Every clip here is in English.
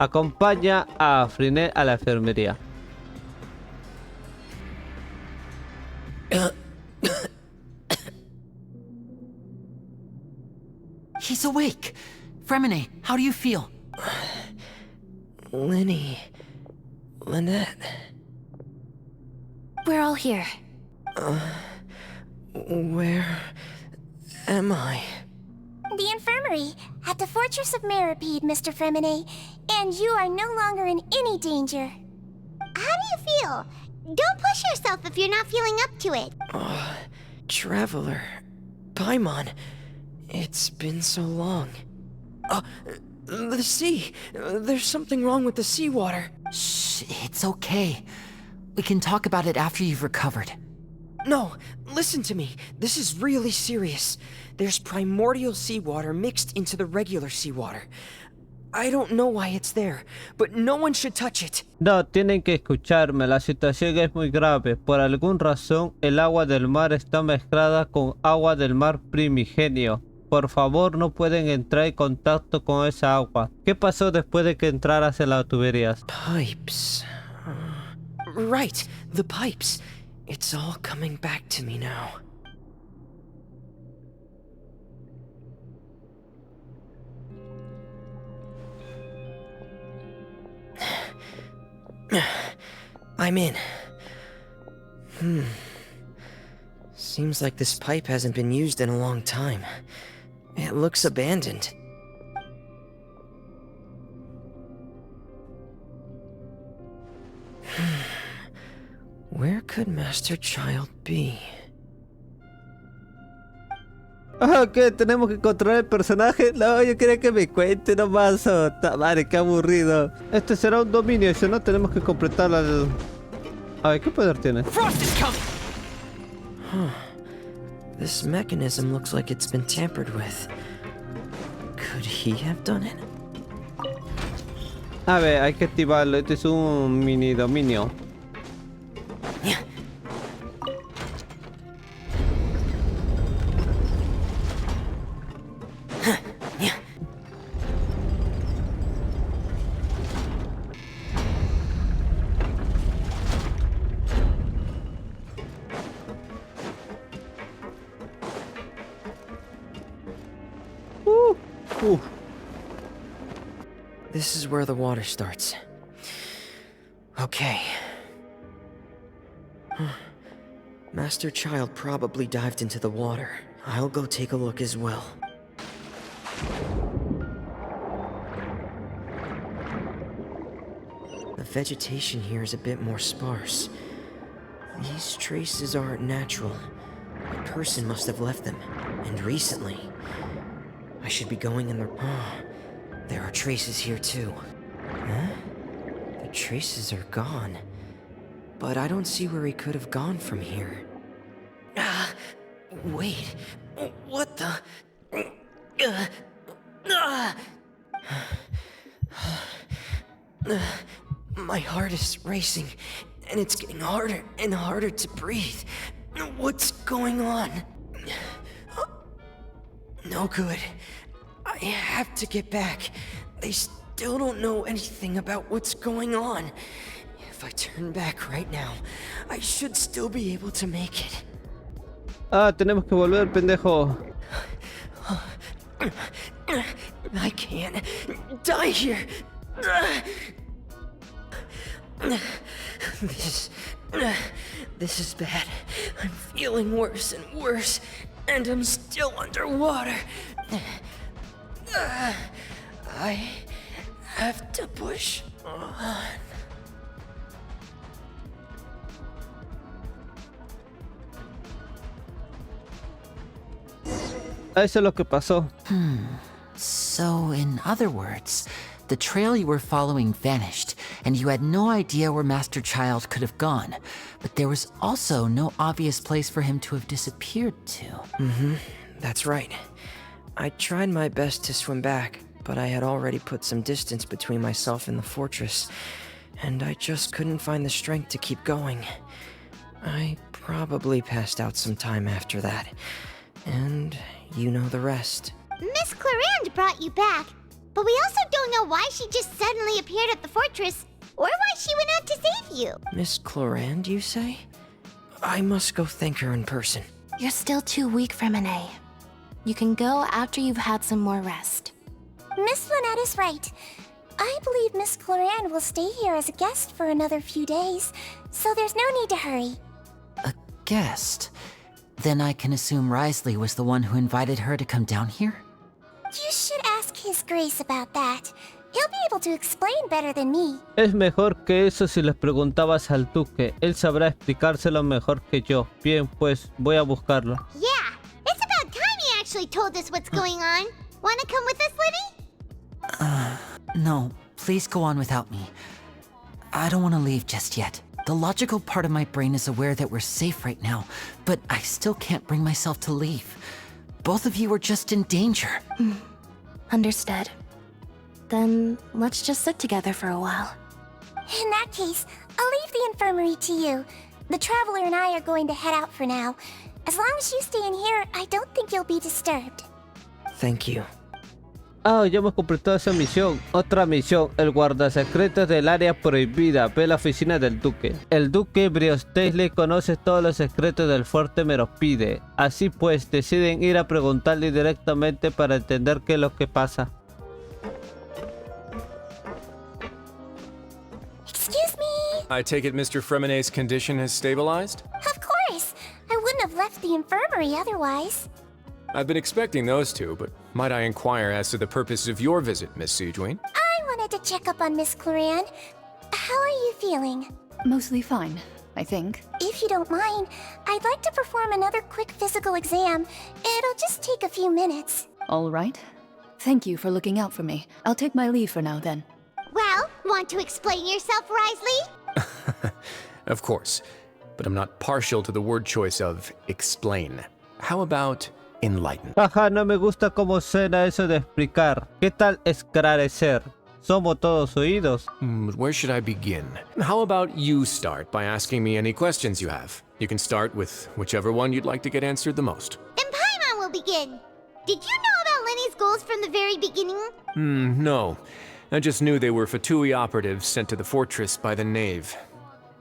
Acompaña a Friné a la enfermería. He's awake. Fremine, how do you feel? Lynette. We're all here. Where am I? The infirmary, at the Fortress of Meripede, Mr. Fremine. And you are no longer in any danger. How do you feel? Don't push yourself if you're not feeling up to it. Traveler. Paimon. It's been so long. The sea. There's something wrong with the seawater. Shh, it's okay. We can talk about it after you've recovered. No, listen to me. This is really serious. There's primordial seawater mixed into the regular seawater. I don't know why it's there, but no one should touch it. No, tienen que escucharme, la situación es muy grave. Por alguna razón, el agua del mar está mezclada con agua del mar primigenio. Por favor, no pueden entrar en contacto con esa agua. ¿Qué pasó después de que entraras en las tuberías? Pipes. Right, the pipes. It's all coming back to me now. I'm in. Seems like this pipe hasn't been used in a long time. It looks abandoned. Where could Master Child be? ¿Qué? ¿Tenemos que encontrar el personaje? No, yo quería que me cuente nomás. Madre, qué aburrido. Este será un dominio, si no tenemos que completar el... A ver, ¿qué poder tiene? Frost is coming! This mechanism looks like it's been tampered with. Could he have done it? A ver, hay que activarlo. Este es un mini dominio. This is where the water starts. Okay. Master Child probably dived into the water. I'll go take a look as well. The vegetation here is a bit more sparse. These traces aren't natural. A person must have left them, and recently. I should be going in the... There are traces here too. Huh? The traces are gone. But I don't see where he could have gone from here. Wait. What the... My heart is racing, and it's getting harder and harder to breathe. What's going on? No good. I have to get back. They still don't know anything about what's going on. If I turn back right now, I should still be able to make it. Tenemos que volver, pendejo. I can't die here. This is bad. I'm feeling worse and worse, and I'm still underwater. I have to push on. Eso es lo que pasó. So, in other words, the trail you were following vanished, and you had no idea where Master Child could have gone. But there was also no obvious place for him to have disappeared to. That's right. I tried my best to swim back, but I had already put some distance between myself and the fortress, and I just couldn't find the strength to keep going. I probably passed out some time after that, and you know the rest. Miss Clarande brought you back. But we also don't know why she just suddenly appeared at the fortress, or why she went out to save you. Miss Clorand, you say? I must go thank her in person. You're still too weak, Fremine. You can go after you've had some more rest. Miss Lynette is right. I believe Miss Clorand will stay here as a guest for another few days, so there's no need to hurry. A guest? Then I can assume Risley was the one who invited her to come down here? You should ask His Grace about that. He'll be able to explain better than me. Es mejor que eso si les preguntabas al duque. Él sabrá explicárselo mejor que yo. Bien, pues voy a buscarlo. Yeah, it's about time he actually told us what's going on. Wanna come with us, Libby? No, please go on without me. I don't want to leave just yet. The logical part of my brain is aware that we're safe right now, but I still can't bring myself to leave. Both of you are just in danger. Understood. Then let's just sit together for a while. In that case, I'll leave the infirmary to you. The Traveler and I are going to head out for now. As long as you stay in here, I don't think you'll be disturbed. Thank you. Ah, ya hemos completado esa misión. Otra misión, el guardasecretos del área prohibida. Ve la oficina del duque. El duque Briostesley conoce todos los secretos del fuerte Meropide. Así pues, deciden ir a preguntarle directamente para entender qué es lo que pasa. Excuse me? I take it Mr. Fremine's condition has stabilized? Of course. I wouldn't have left the infirmary otherwise. I've been expecting those two, but might I inquire as to the purpose of your visit, Miss Sejuane? I wanted to check up on Miss Clorand. How are you feeling? Mostly fine, I think. If you don't mind, I'd like to perform another quick physical exam. It'll just take a few minutes. All right. Thank you for looking out for me. I'll take my leave for now then. Well, want to explain yourself, Risley? Of course, but I'm not partial to the word choice of explain. How about enlighten? Jaja, no me gusta cómo suena eso de explicar. ¿Qué tal esclarecer? Somos todos oídos. Where should I begin? How about you start by asking me any questions you have? You can start with whichever one you'd like to get answered the most. Then Paimon will begin. Did you know about Lenny's goals from the very beginning? No. I just knew they were Fatui operatives sent to the fortress by the Knave.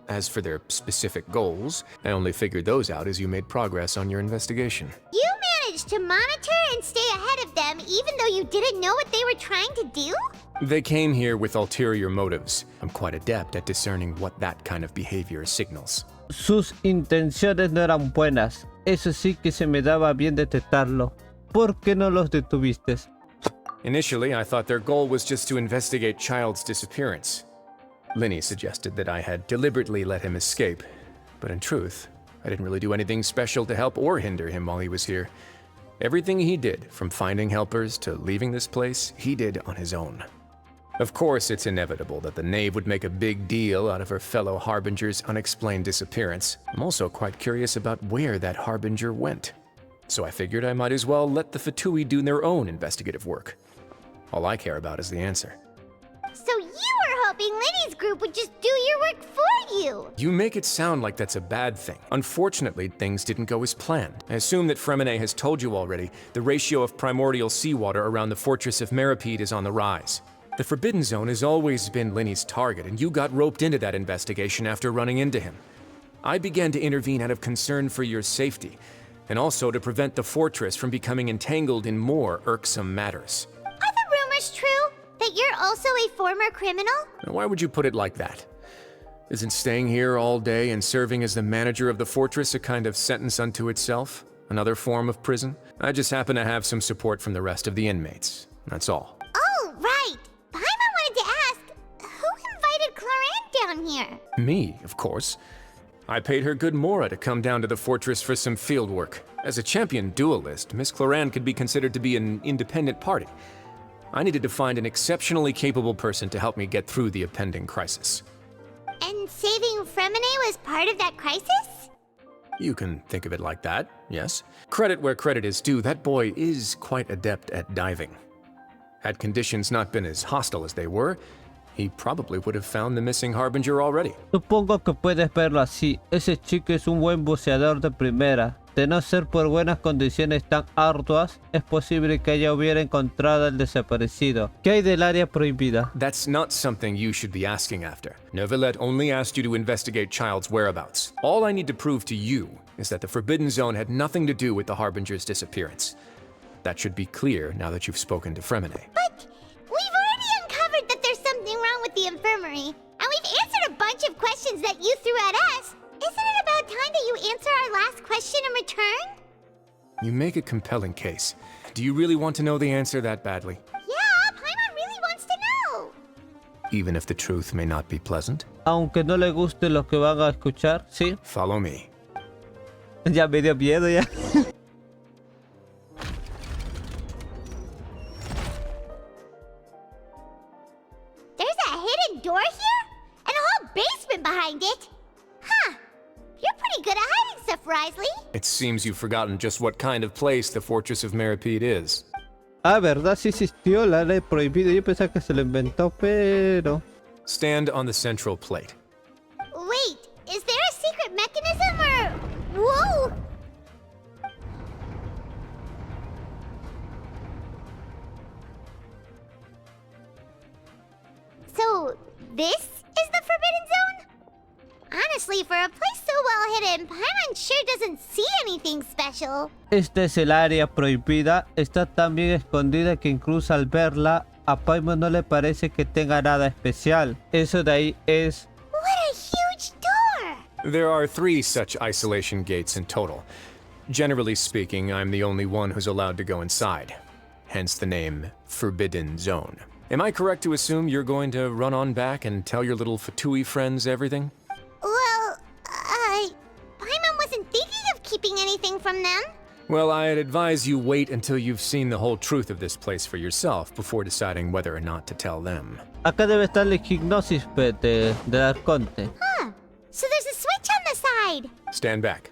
As for their specific goals, I only figured those out as you made progress on your investigation. You managed to monitor and stay ahead of them even though you didn't know what they were trying to do? They came here with ulterior motives. I'm quite adept at discerning what that kind of behavior signals. Sus intenciones no eran buenas. Eso sí que se me daba bien detectarlo. ¿Por qué no los detuviste? Initially, I thought their goal was just to investigate Child's disappearance. Linny suggested that I had deliberately let him escape, but in truth, I didn't really do anything special to help or hinder him while he was here. Everything he did, from finding helpers to leaving this place, he did on his own. Of course, it's inevitable that the Knave would make a big deal out of her fellow Harbinger's unexplained disappearance. I'm also quite curious about where that Harbinger went. So I figured I might as well let the Fatui do their own investigative work. All I care about is the answer. So you were hoping Lenny's group would just do your work for you! You make it sound like that's a bad thing. Unfortunately, things didn't go as planned. I assume that Fremine has told you already, the ratio of primordial seawater around the fortress of Meropide is on the rise. The Forbidden Zone has always been Linny's target, and you got roped into that investigation after running into him. I began to intervene out of concern for your safety, and also to prevent the fortress from becoming entangled in more irksome matters. Are the rumors true? That you're also a former criminal? Now, why would you put it like that? Isn't staying here all day and serving as the manager of the fortress a kind of sentence unto itself? Another form of prison? I just happen to have some support from the rest of the inmates. That's all. Oh, right! Paimon wanted to ask, who invited Clorand down here? Me, of course. I paid her good mora to come down to the fortress for some field work. As a champion duelist, Miss Clorand could be considered to be an independent party. I needed to find an exceptionally capable person to help me get through the impending crisis. And saving Fremine was part of that crisis? You can think of it like that, yes. Credit where credit is due, that boy is quite adept at diving. Had conditions not been as hostile as they were, he probably would have found the missing Harbinger already. Supongo que puedes verlo así. Ese chico es un buen buceador de primera. De no ser por buenas condiciones tan arduas, es posible que ella hubiera encontrado al desaparecido. ¿Qué hay del área prohibida? That's not something you should be asking after. Neuvillette only asked you to investigate Child's whereabouts. All I need to prove to you is that the Forbidden Zone had nothing to do with the Harbinger's disappearance. That should be clear now that you've spoken to Fremine. But we've already uncovered that there's something wrong with the infirmary, and we've answered a bunch of questions that you threw at us. Isn't it about time that you answer our last question in return? You make a compelling case. Do you really want to know the answer that badly? Yeah, Paimon really wants to know. Even if the truth may not be pleasant? Aunque no le guste lo que van a escuchar, ¿sí? Follow me. Ya me dio miedo ya. There's a hidden door here? And a whole basement behind it? Huh. You're pretty good at hiding stuff, Risley. It seems you've forgotten just what kind of place the Fortress of Meripede is. Ah, ¿verdad? Sí existió la ley prohibida. Yo pensaba que se lo inventó, pero... Stand on the central plate. Wait, is there a secret mechanism or... Whoa! So, this is the Forbidden Zone? Honestly, for a place so well hidden, Paimon sure doesn't see anything special. Esta es el área prohibida. Está tan bien escondida que incluso al verla, a Paimon no le parece que tenga nada especial. Eso de ahí es... What a huge door! There are 3 such isolation gates in total. Generally speaking, I'm the only one who's allowed to go inside. Hence the name Forbidden Zone. Am I correct to assume you're going to run on back and tell your little Fatui friends everything? Well, Paimon wasn't thinking of keeping anything from them. Well, I'd advise you wait until you've seen the whole truth of this place for yourself before deciding whether or not to tell them. Acá debe estar la hipnosis del arconte. Huh. So there's a switch on the side. Stand back.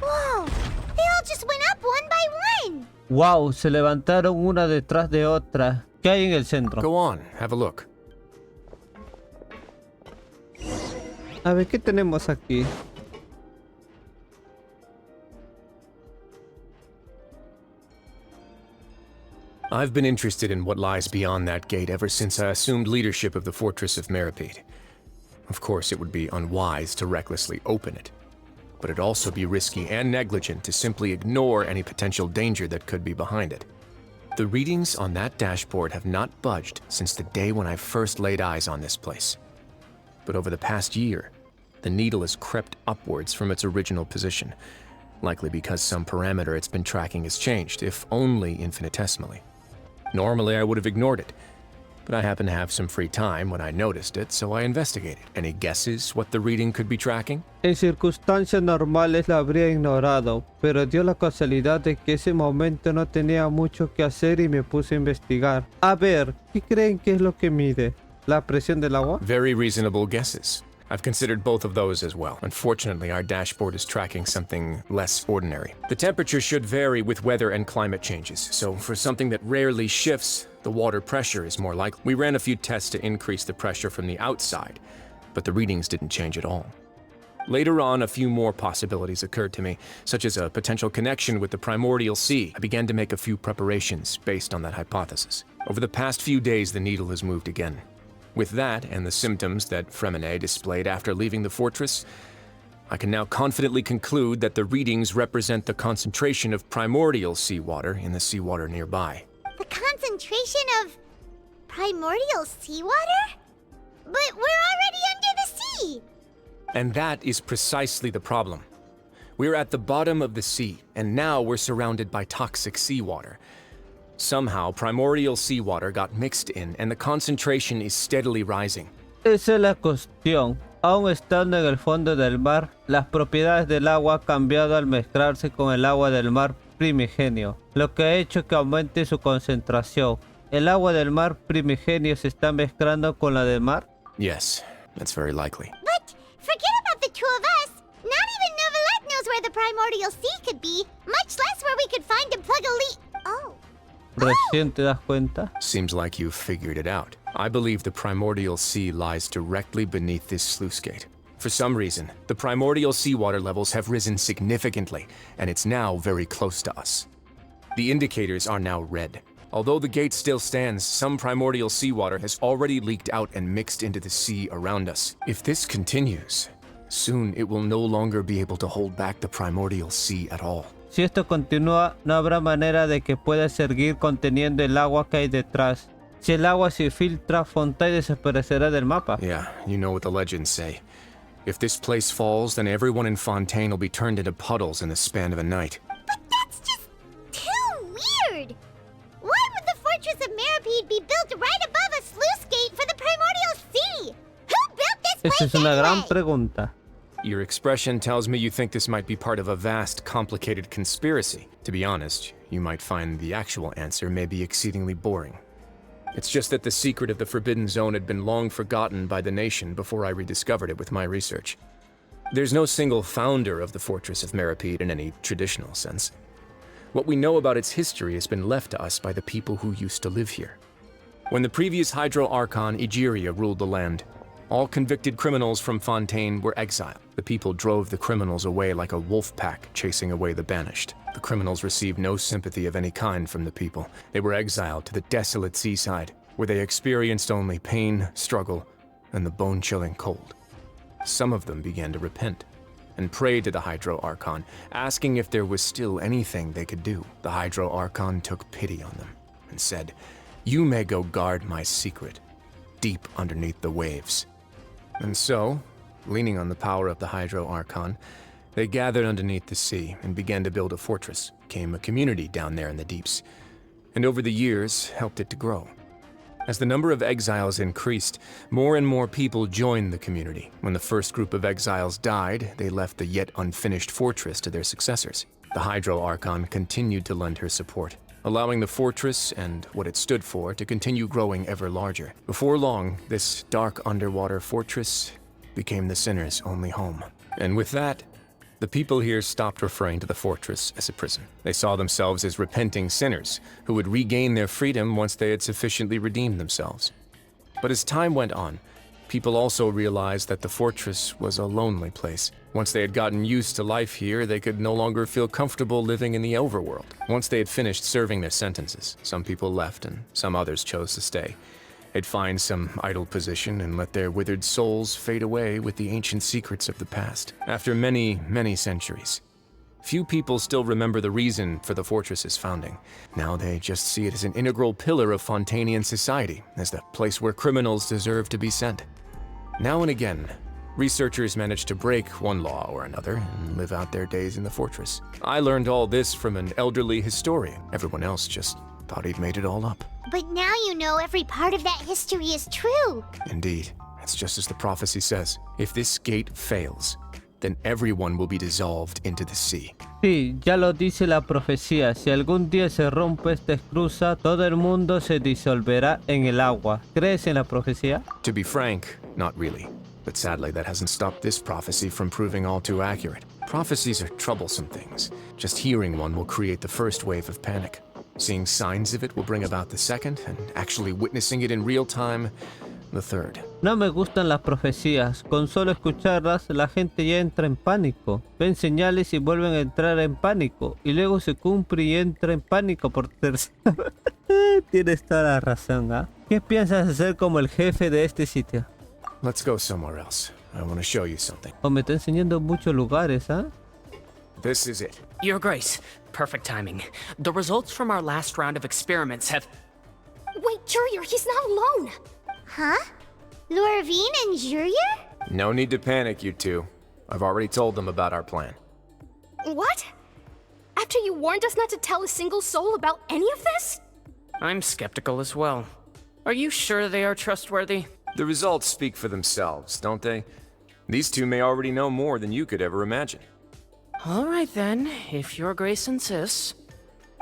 Whoa! They all just went up one by one. Wow, se levantaron una detrás de otra. ¿Qué hay en el centro? Go on, have a look. A ver, ¿qué tenemos aquí? I've been interested in what lies beyond that gate ever since I assumed leadership of the Fortress of Meripede. Of course, it would be unwise to recklessly open it, but it'd also be risky and negligent to simply ignore any potential danger that could be behind it. The readings on that dashboard have not budged since the day when I first laid eyes on this place. But over the past year, the needle has crept upwards from its original position, likely because some parameter it's been tracking has changed, if only infinitesimally. Normally, I would have ignored it, but I happened to have some free time when I noticed it, so I investigated. Any guesses what the reading could be tracking? En circunstancias normales la habría ignorado, pero dio la casualidad de que ese momento no tenía mucho que hacer y me puse a investigar. A ver, ¿qué creen que es lo que mide? ¿La presión del agua? Very reasonable guesses. I've considered both of those as well. Unfortunately, our dashboard is tracking something less ordinary. The temperature should vary with weather and climate changes, so for something that rarely shifts, the water pressure is more likely. We ran a few tests to increase the pressure from the outside, but the readings didn't change at all. Later on, a few more possibilities occurred to me, such as a potential connection with the primordial sea. I began to make a few preparations based on that hypothesis. Over the past few days, the needle has moved again. With that, and the symptoms that Fremine displayed after leaving the fortress, I can now confidently conclude that the readings represent the concentration of primordial seawater in the seawater nearby. The concentration of primordial seawater? But we're already under the sea! And that is precisely the problem. We're at the bottom of the sea, and now we're surrounded by toxic seawater. Somehow, primordial seawater got mixed in, and the concentration is steadily rising. Esa es la cuestión. Aún estando en el fondo del mar, las propiedades del agua han cambiado al mezclarse con el agua del mar primigenio, lo que ha hecho que aumente su concentración. ¿El agua del mar primigenio se está mezclando con la del mar? Yes, that's very likely. But forget about the two of us! Not even Neuvillette knows where the primordial sea could be, much less where we could find and plug a leak. Oh. Recién te das cuenta. Seems like you've figured it out. I believe the primordial sea lies directly beneath this sluice gate. For some reason, the primordial seawater levels have risen significantly, and it's now very close to us. The indicators are now red. Although the gate still stands, some primordial seawater has already leaked out and mixed into the sea around us. If this continues, soon it will no longer be able to hold back the primordial sea at all. Si esto continúa, no habrá manera de que pueda seguir conteniendo el agua que hay detrás. Si el agua se filtra, Fontaine desaparecerá del mapa. Yeah, you know what the legends say. If this place falls, then everyone in Fontaine will be turned into puddles in the span of a night. But that's just too weird! Why would the Fortress of Meripede be built right above a sluice gate for the primordial sea? Who built this place Esa es una gran anyway? pregunta. Your expression tells me you think this might be part of a vast, complicated conspiracy. To be honest, you might find the actual answer may be exceedingly boring. It's just that the secret of the Forbidden Zone had been long forgotten by the nation before I rediscovered it with my research. There's no single founder of the Fortress of Meripede in any traditional sense. What we know about its history has been left to us by the people who used to live here. When the previous Hydro Archon Egeria ruled the land, all convicted criminals from Fontaine were exiled. The people drove the criminals away like a wolf pack chasing away the banished. The criminals received no sympathy of any kind from the people. They were exiled to the desolate seaside, where they experienced only pain, struggle, and the bone-chilling cold. Some of them began to repent and prayed to the Hydro Archon, asking if there was still anything they could do. The Hydro Archon took pity on them and said, "You may go guard my secret, deep underneath the waves." And so, leaning on the power of the Hydro Archon, they gathered underneath the sea and began to build a fortress, became a community down there in the deeps, and over the years helped it to grow. As the number of exiles increased, more and more people joined the community. When the first group of exiles died, they left the yet unfinished fortress to their successors. The Hydro Archon continued to lend her support, allowing the fortress and what it stood for to continue growing ever larger. Before long, this dark underwater fortress became the sinner's only home. And with that, the people here stopped referring to the fortress as a prison. They saw themselves as repenting sinners who would regain their freedom once they had sufficiently redeemed themselves. But as time went on, people also realized that the fortress was a lonely place. Once they had gotten used to life here, they could no longer feel comfortable living in the overworld. Once they had finished serving their sentences, some people left and some others chose to stay. They'd find some idle position and let their withered souls fade away with the ancient secrets of the past. After many, many centuries, few people still remember the reason for the fortress's founding. Now they just see it as an integral pillar of Fontainian society, as the place where criminals deserve to be sent. Now and again, researchers manage to break one law or another and live out their days in the fortress. I learned all this from an elderly historian. Everyone else just thought he'd made it all up. But now you know every part of that history is true. Indeed, it's just as the prophecy says. If this gate fails, then everyone will be dissolved into the sea. Sí, ya lo dice la profecía. Si algún día se rompe esta esclusa, todo el mundo se disolverá en el agua. ¿Crees en la profecía? To be frank, not really. But sadly, that hasn't stopped this prophecy from proving all too accurate. Prophecies are troublesome things. Just hearing one will create the first wave of panic. Seeing signs of it will bring about the second, and actually witnessing it in real time, the third. No me gustan las profecías. Con solo escucharlas, la gente ya entra en pánico. Ven señales y vuelven a entrar en pánico. Y luego se cumple y entra en pánico por tercera vez. Tienes toda la razón, ¿ah? ¿Qué piensas hacer como el jefe de este sitio? Let's go somewhere else. I want to show you something. O me está enseñando muchos lugares, ¿ah? This is it. Your Grace, perfect timing. The results from our last round of experiments have... Wait, Jurier, he's not alone! Huh? Lorvine and Jurier? No need to panic, you two. I've already told them about our plan. What? After you warned us not to tell a single soul about any of this? I'm skeptical as well. Are you sure they are trustworthy? The results speak for themselves, don't they? These two may already know more than you could ever imagine. All right then, if Your Grace insists.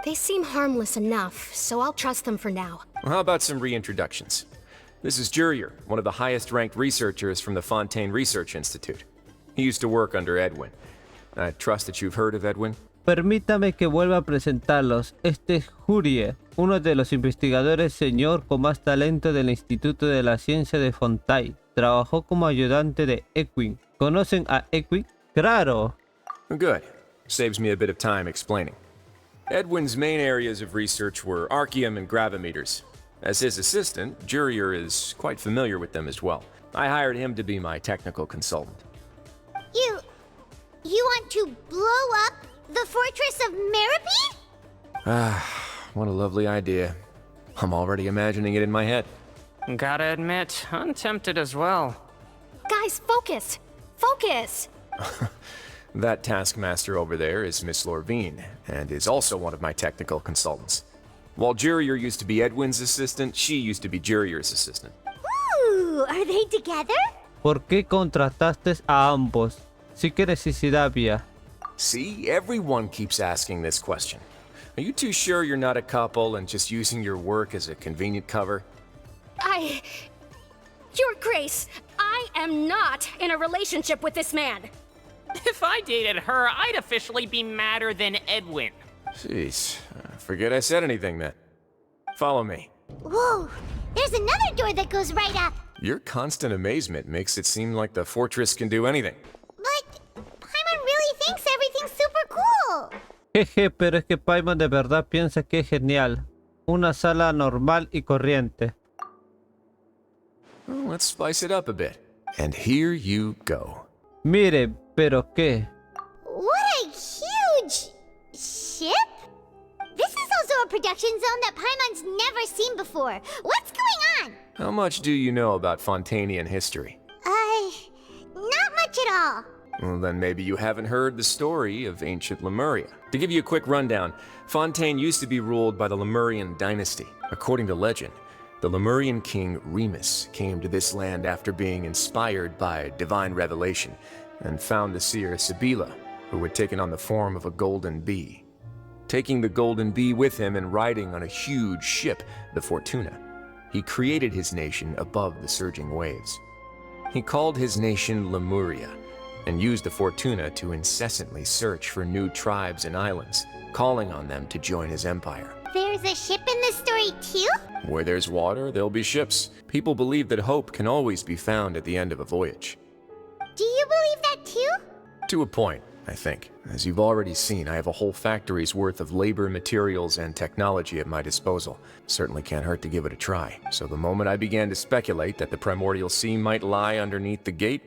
They seem harmless enough, so I'll trust them for now. Well, how about some reintroductions? This is Jurier, one of the highest-ranked researchers from the Fontaine Research Institute. He used to work under Edwin. I trust that you've heard of Edwin. Permítame que vuelva a presentarlos. Este es Jurie, uno de los investigadores senior con más talento del Instituto de la Ciencia de Fontaine. Trabajó como ayudante de Ewing. ¿Conocen a Ewing? ¡Claro! Good. Saves me a bit of time explaining. Edwin's main areas of research were archaeum and gravimeters. As his assistant, Jurier is quite familiar with them as well. I hired him to be my technical consultant. You want to blow up the fortress of Meripede? What a lovely idea. I'm already imagining it in my head. Gotta admit, I'm tempted as well. Guys, focus! Focus! That taskmaster over there is Miss Lorvine, and is also one of my technical consultants. While Jurier used to be Edwin's assistant, she used to be Jurier's assistant. Ooh, are they together? ¿Por qué contrataste a ambos? Sí que necesidad había. See, everyone keeps asking this question. Are you too sure you're not a couple and just using your work as a convenient cover? Your Grace, I am not in a relationship with this man. If I dated her, I'd officially be madder than Edwin. Jeez, forget I said anything then. Follow me. Whoa, there's another door that goes right up. Your constant amazement makes it seem like the fortress can do anything. But Paimon really thinks everything's super cool. Jeje, pero es que Paimon de verdad piensa que es genial. Una sala normal y corriente. Well, let's spice it up a bit. And here you go. Mire, pero qué. What a huge ship? This is also a production zone that Paimon's never seen before. What's going on? How much do you know about Fontanian history? Not much at all. Well, then maybe you haven't heard the story of ancient Lemuria. To give you a quick rundown, Fontaine used to be ruled by the Lemurian dynasty. According to legend, the Lemurian king Remus came to this land after being inspired by divine revelation and found the seer Sibila, who had taken on the form of a golden bee. Taking the golden bee with him and riding on a huge ship, the Fortuna, he created his nation above the surging waves. He called his nation Lemuria, and used the Fortuna to incessantly search for new tribes and islands, calling on them to join his empire. There's a ship in this story too? Where there's water, there'll be ships. People believe that hope can always be found at the end of a voyage. Do you believe that too? To a point, I think. As you've already seen, I have a whole factory's worth of labor, materials, and technology at my disposal. Certainly can't hurt to give it a try. So the moment I began to speculate that the primordial sea might lie underneath the gate,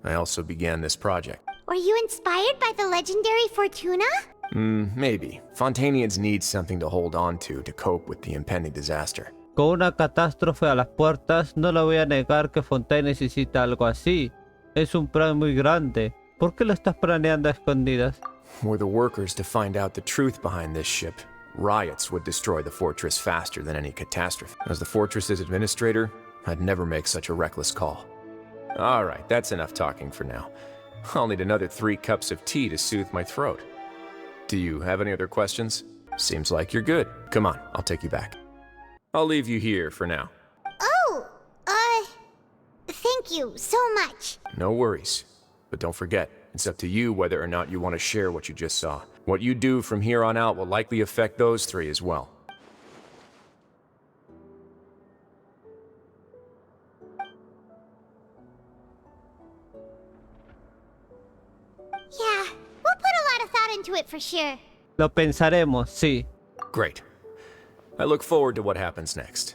I also began this project. Were you inspired by the legendary Fortuna? Maybe. Fontanians need something to hold on to cope with the impending disaster. Con una catástrofe a las puertas, no le voy a negar que Fontaine necesita algo así. Es un plan muy grande. ¿Por qué lo estás planeando a escondidas? Were the workers to find out the truth behind this ship, riots would destroy the fortress faster than any catastrophe. As the fortress's administrator, I'd never make such a reckless call. Alright, that's enough talking for now. I'll need another 3 cups of tea to soothe my throat. Do you have any other questions? Seems like you're good. Come on, I'll take you back. I'll leave you here for now. Oh, thank you so much. No worries. But don't forget, it's up to you whether or not you want to share what you just saw. What you do from here on out will likely affect those 3 as well. Yeah, we'll put a lot of thought into it for sure. Lo pensaremos, sí. Great. I look forward to what happens next.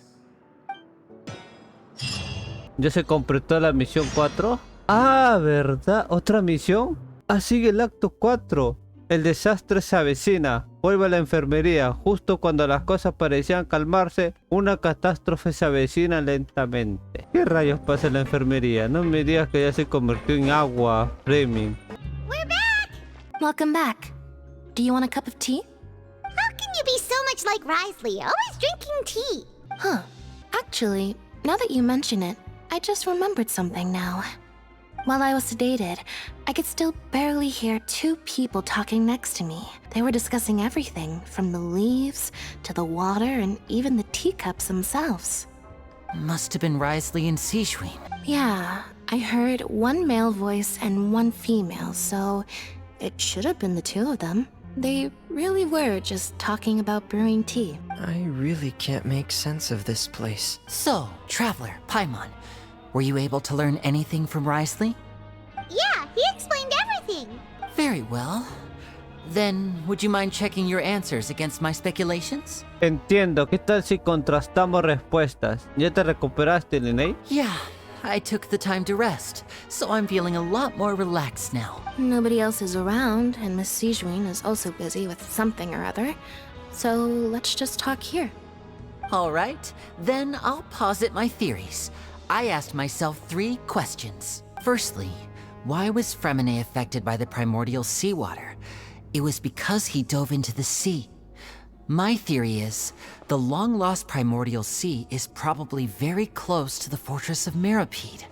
¿Ya se completó la misión 4? Ah, ¿verdad? ¿Otra misión? Ah, sigue el acto 4. El desastre se avecina. Vuelve a la enfermería. Justo cuando las cosas parecían calmarse, una catástrofe se avecina lentamente. ¿Qué rayos pasa en la enfermería? No me digas que ya se convirtió en agua, Fleming. We're back! Welcome back. Do you want a cup of tea? How can you be so much like Risley, always drinking tea? Huh. Actually, now that you mention it, I just remembered something now. While I was sedated, I could still barely hear 2 people talking next to me. They were discussing everything, from the leaves to the water and even the teacups themselves. Must have been Risley and Sishwin. Yeah, I heard one male voice and one female, so it should have been the 2 of them. They really were just talking about brewing tea. I really can't make sense of this place. So, Traveler, Paimon, were you able to learn anything from Wriothesley? Yeah, he explained everything. Very well. Then, would you mind checking your answers against my speculations? Entiendo. ¿Qué tal si contrastamos respuestas? ¿Ya te recuperaste, Linnea? Yeah, I took the time to rest, so I'm feeling a lot more relaxed now. Nobody else is around, and Miss Sijuin is also busy with something or other. So let's just talk here. All right, then I'll posit my theories. I asked myself 3 questions. Firstly, why was Fremine affected by the primordial seawater? It was because he dove into the sea. My theory is, the long-lost primordial sea is probably very close to the fortress of Mirapede.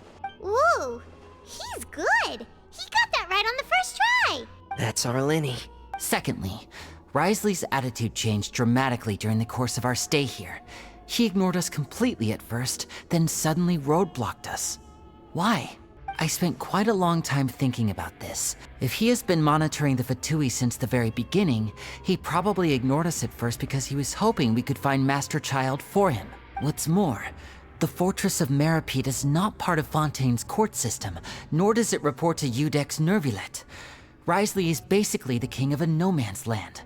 Ooh, he's good. He got that right on the first try. That's our Linny. Secondly, Wriothesley's attitude changed dramatically during the course of our stay here. He ignored us completely at first, then suddenly roadblocked us. Why? I spent quite a long time thinking about this. If he has been monitoring the Fatui since the very beginning, he probably ignored us at first because he was hoping we could find Master Child for him. What's more, the Fortress of Mirapede is not part of Fontaine's court system, nor does it report to Udex Nervulet. Wriothesley is basically the king of a no-man's land.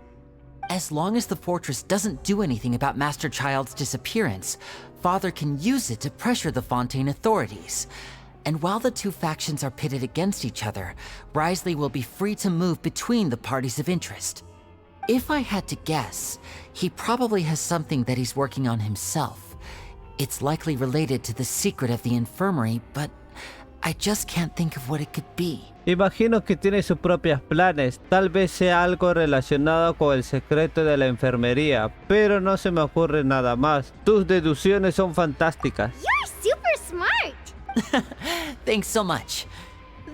As long as the fortress doesn't do anything about Master Child's disappearance, Father can use it to pressure the Fontaine authorities. And while the 2 factions are pitted against each other, Wriothesley will be free to move between the parties of interest. If I had to guess, he probably has something that he's working on himself. It's likely related to the secret of the infirmary, but I just can't think of what it could be. Imagino que tiene sus propios planes. Tal vez sea algo relacionado con el secreto de la enfermería, pero no se me ocurre nada más. Tus deducciones son fantásticas. You're super smart. Thanks so much.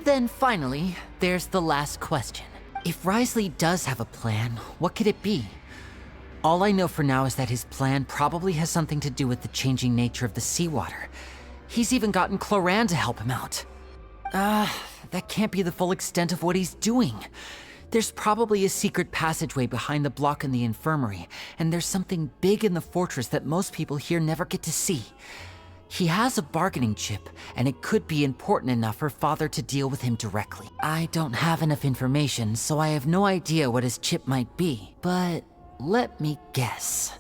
Then finally, there's the last question. If Wriothesley does have a plan, what could it be? All I know for now is that his plan probably has something to do with the changing nature of the seawater. He's even gotten Cloran to help him out. That can't be the full extent of what he's doing. There's probably a secret passageway behind the block in the infirmary, and there's something big in the fortress that most people here never get to see. He has a bargaining chip, and it could be important enough for Father to deal with him directly. I don't have enough information, so I have no idea what his chip might be. But let me guess.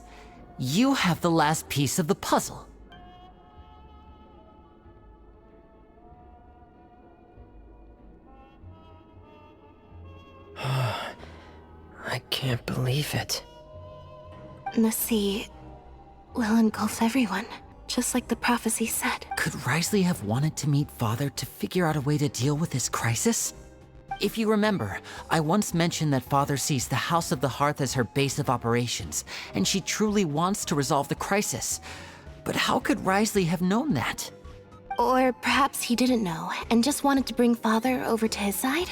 You have the last piece of the puzzle. I can't believe it. The sea will engulf everyone, just like the prophecy said. Could Wriothesley have wanted to meet Father to figure out a way to deal with this crisis? If you remember, I once mentioned that Father sees the House of the Hearth as her base of operations, and she truly wants to resolve the crisis. But how could Wriothesley have known that? Or perhaps he didn't know, and just wanted to bring Father over to his side?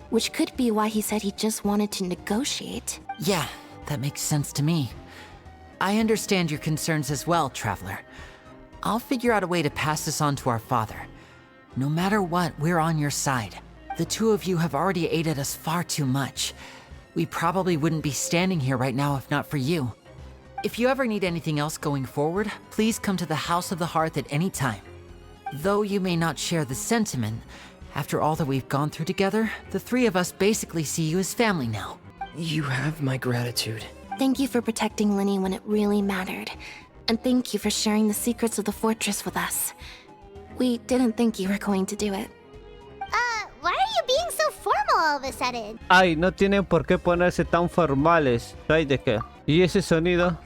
Which could be why he said he just wanted to negotiate. Yeah, that makes sense to me. I understand your concerns as well, Traveler. I'll figure out a way to pass this on to our father. No matter what, we're on your side. The 2 of you have already aided us far too much. We probably wouldn't be standing here right now if not for you. If you ever need anything else going forward, please come to the House of the Hearth at any time. Though you may not share the sentiment, after all that we've gone through together, the 3 of us basically see you as family now. You have my gratitude. Thank you for protecting Linny when it really mattered. And thank you for sharing the secrets of the fortress with us. We didn't think you were going to do it. Why are you being so formal all of a sudden? Ay, no tienen por qué ponerse tan formales. ¿Ay de qué? ¿Y ese sonido?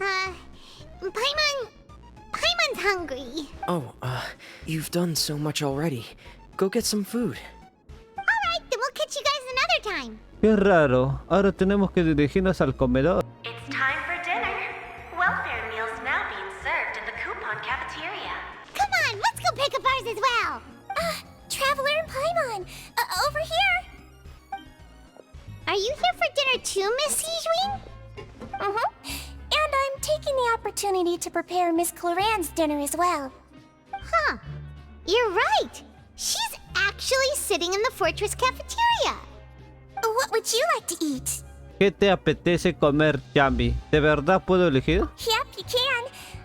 Paimon's hungry. Oh, you've done so much already. Go get some food. Alright, then we'll catch you guys another time. Qué raro. Ahora tenemos que dirigirnos al comedor. It's time for dinner. Welfare meals now being served in the coupon cafeteria. Come on, let's go pick up ours as well. Traveler and Paimon, over here. Are you here for dinner too, Miss Sijuin? And I'm taking the opportunity to prepare Miss Cloran's dinner as well. Huh. You're right. She's actually sitting in the fortress cafeteria. What would you like to eat? ¿Qué te apetece comer, Yami? ¿De verdad puedo elegir? Yep, you can.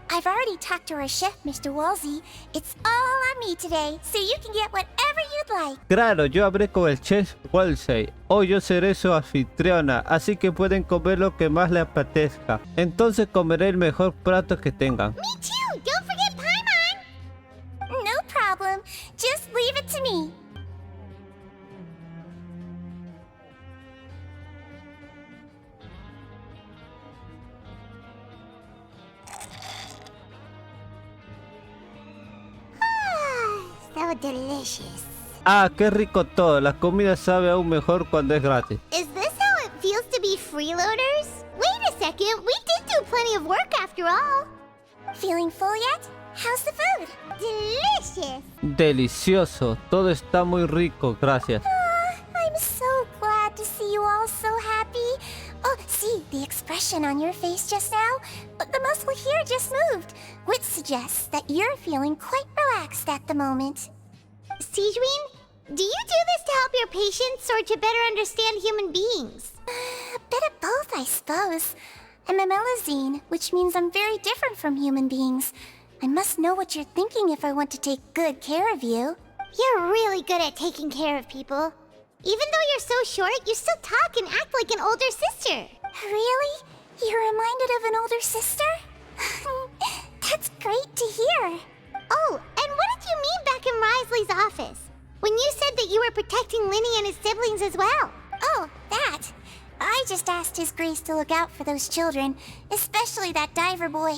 I've already talked to our chef, Mr. Wolsey. It's all on me today, so you can get whatever you'd like. Claro, yo hablé con el chef Wolsey. Hoy yo seré su anfitriona, así que pueden comer lo que más les apetezca. Entonces comeré el mejor plato que tengan. Me too! Don't forget Paimon! No problem. Just leave it to me. So delicious. Ah, qué rico todo. La comida sabe aún mejor cuando es gratis. Is this how it feels to be freeloaders? Wait a second, we did do plenty of work after all. Feeling full yet? How's the food? Delicious. Delicioso. Todo está muy rico, gracias. I'm so glad to see you all so happy. Oh, see, the expression on your face just now? The muscle here just moved, which suggests that you're feeling quite relaxed at the moment. Sidrine, do you do this to help your patients or to better understand human beings? A bit of both, I suppose. I'm a Melazine, which means I'm very different from human beings. I must know what you're thinking if I want to take good care of you. You're really good at taking care of people. Even though you're so short, you still talk and act like an older sister. Really? You're reminded of an older sister? That's great to hear. Oh, and what did you mean back in Risley's office? When you said that you were protecting Linny and his siblings as well? Oh, that. I just asked His Grace to look out for those children, especially that diver boy.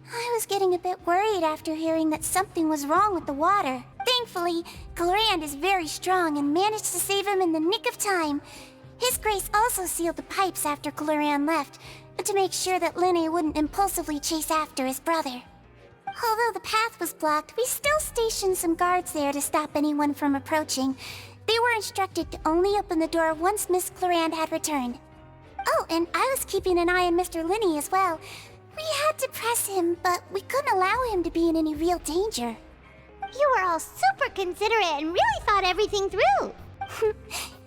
I was getting a bit worried after hearing that something was wrong with the water. Thankfully, Glorand is very strong and managed to save him in the nick of time. His Grace also sealed the pipes after Glorand left, to make sure that Linny wouldn't impulsively chase after his brother. Although the path was blocked, we still stationed some guards there to stop anyone from approaching. They were instructed to only open the door once Miss Glorand had returned. Oh, and I was keeping an eye on Mr. Linny as well. We had to press him, but we couldn't allow him to be in any real danger. You were all super considerate and really thought everything through.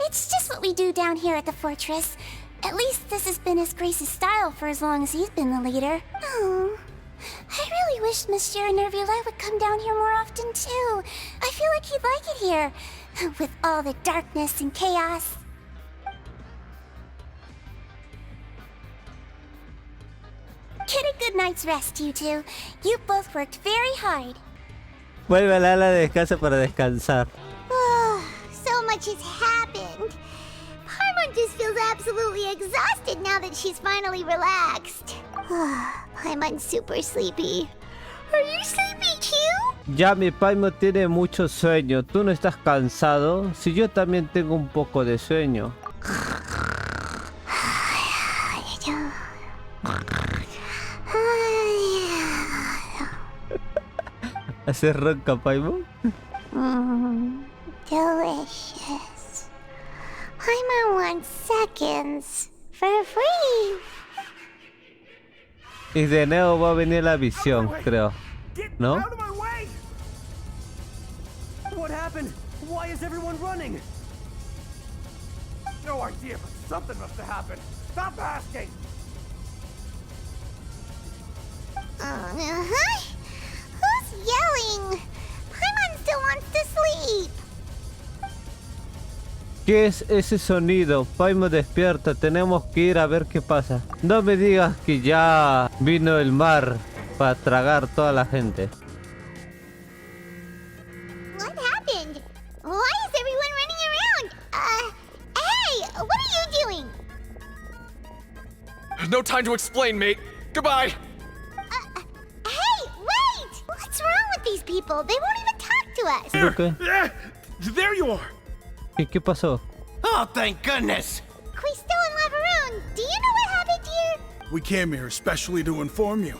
It's just what we do down here at the fortress. At least this has been His Grace's style for as long as he's been the leader. Oh, I really wish Monsieur Nervula would come down here more often too. I feel like he'd like it here, with all the darkness and chaos. Get a good night's rest, you two. You both worked very hard. Vuelve a la ala de descanso para descansar. So much has happened. Paimon just feels absolutely exhausted now that she's finally relaxed. Paimon's super sleepy. Are you sleepy too? Ya mi Paimo tiene mucho sueño. ¿Tú no estás cansado? Si yo también tengo un poco de sueño. ¿Haces ronca, Paimo? Delicious. Paimon wants seconds for free. Y de nuevo va a venir la visión, creo. ¿No? What happened? Why is everyone running? No idea, but something must have happened. Stop asking! Who's yelling? Paimon still wants to sleep. ¿Qué es ese sonido? Paimo, despierta, tenemos que ir a ver qué pasa. No me digas que ya vino el mar para tragar toda la gente. What happened? Why is everyone running around? Hey, what are you doing? No time to explain, mate. Goodbye. Hey, wait! What's wrong with these people? They won't even talk to us. ¿Qué? There you are! ¿Qué pasó? Oh, thank goodness! Quisto and Lavaroon, do you know what happened here? We came here especially to inform you.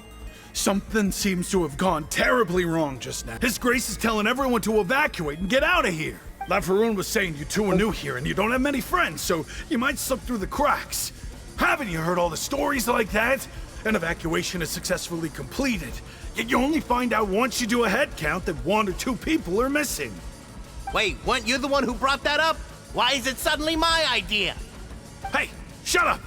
Something seems to have gone terribly wrong just now. His Grace is telling everyone to evacuate and get out of here. Lavaroon was saying you two are new here and you don't have many friends, so you might slip through the cracks. Haven't you heard all the stories like that? An evacuation is successfully completed, yet you only find out once you do a head count that 1 or 2 people are missing. Wait, weren't you the one who brought that up? Why is it suddenly my idea? Hey, shut up!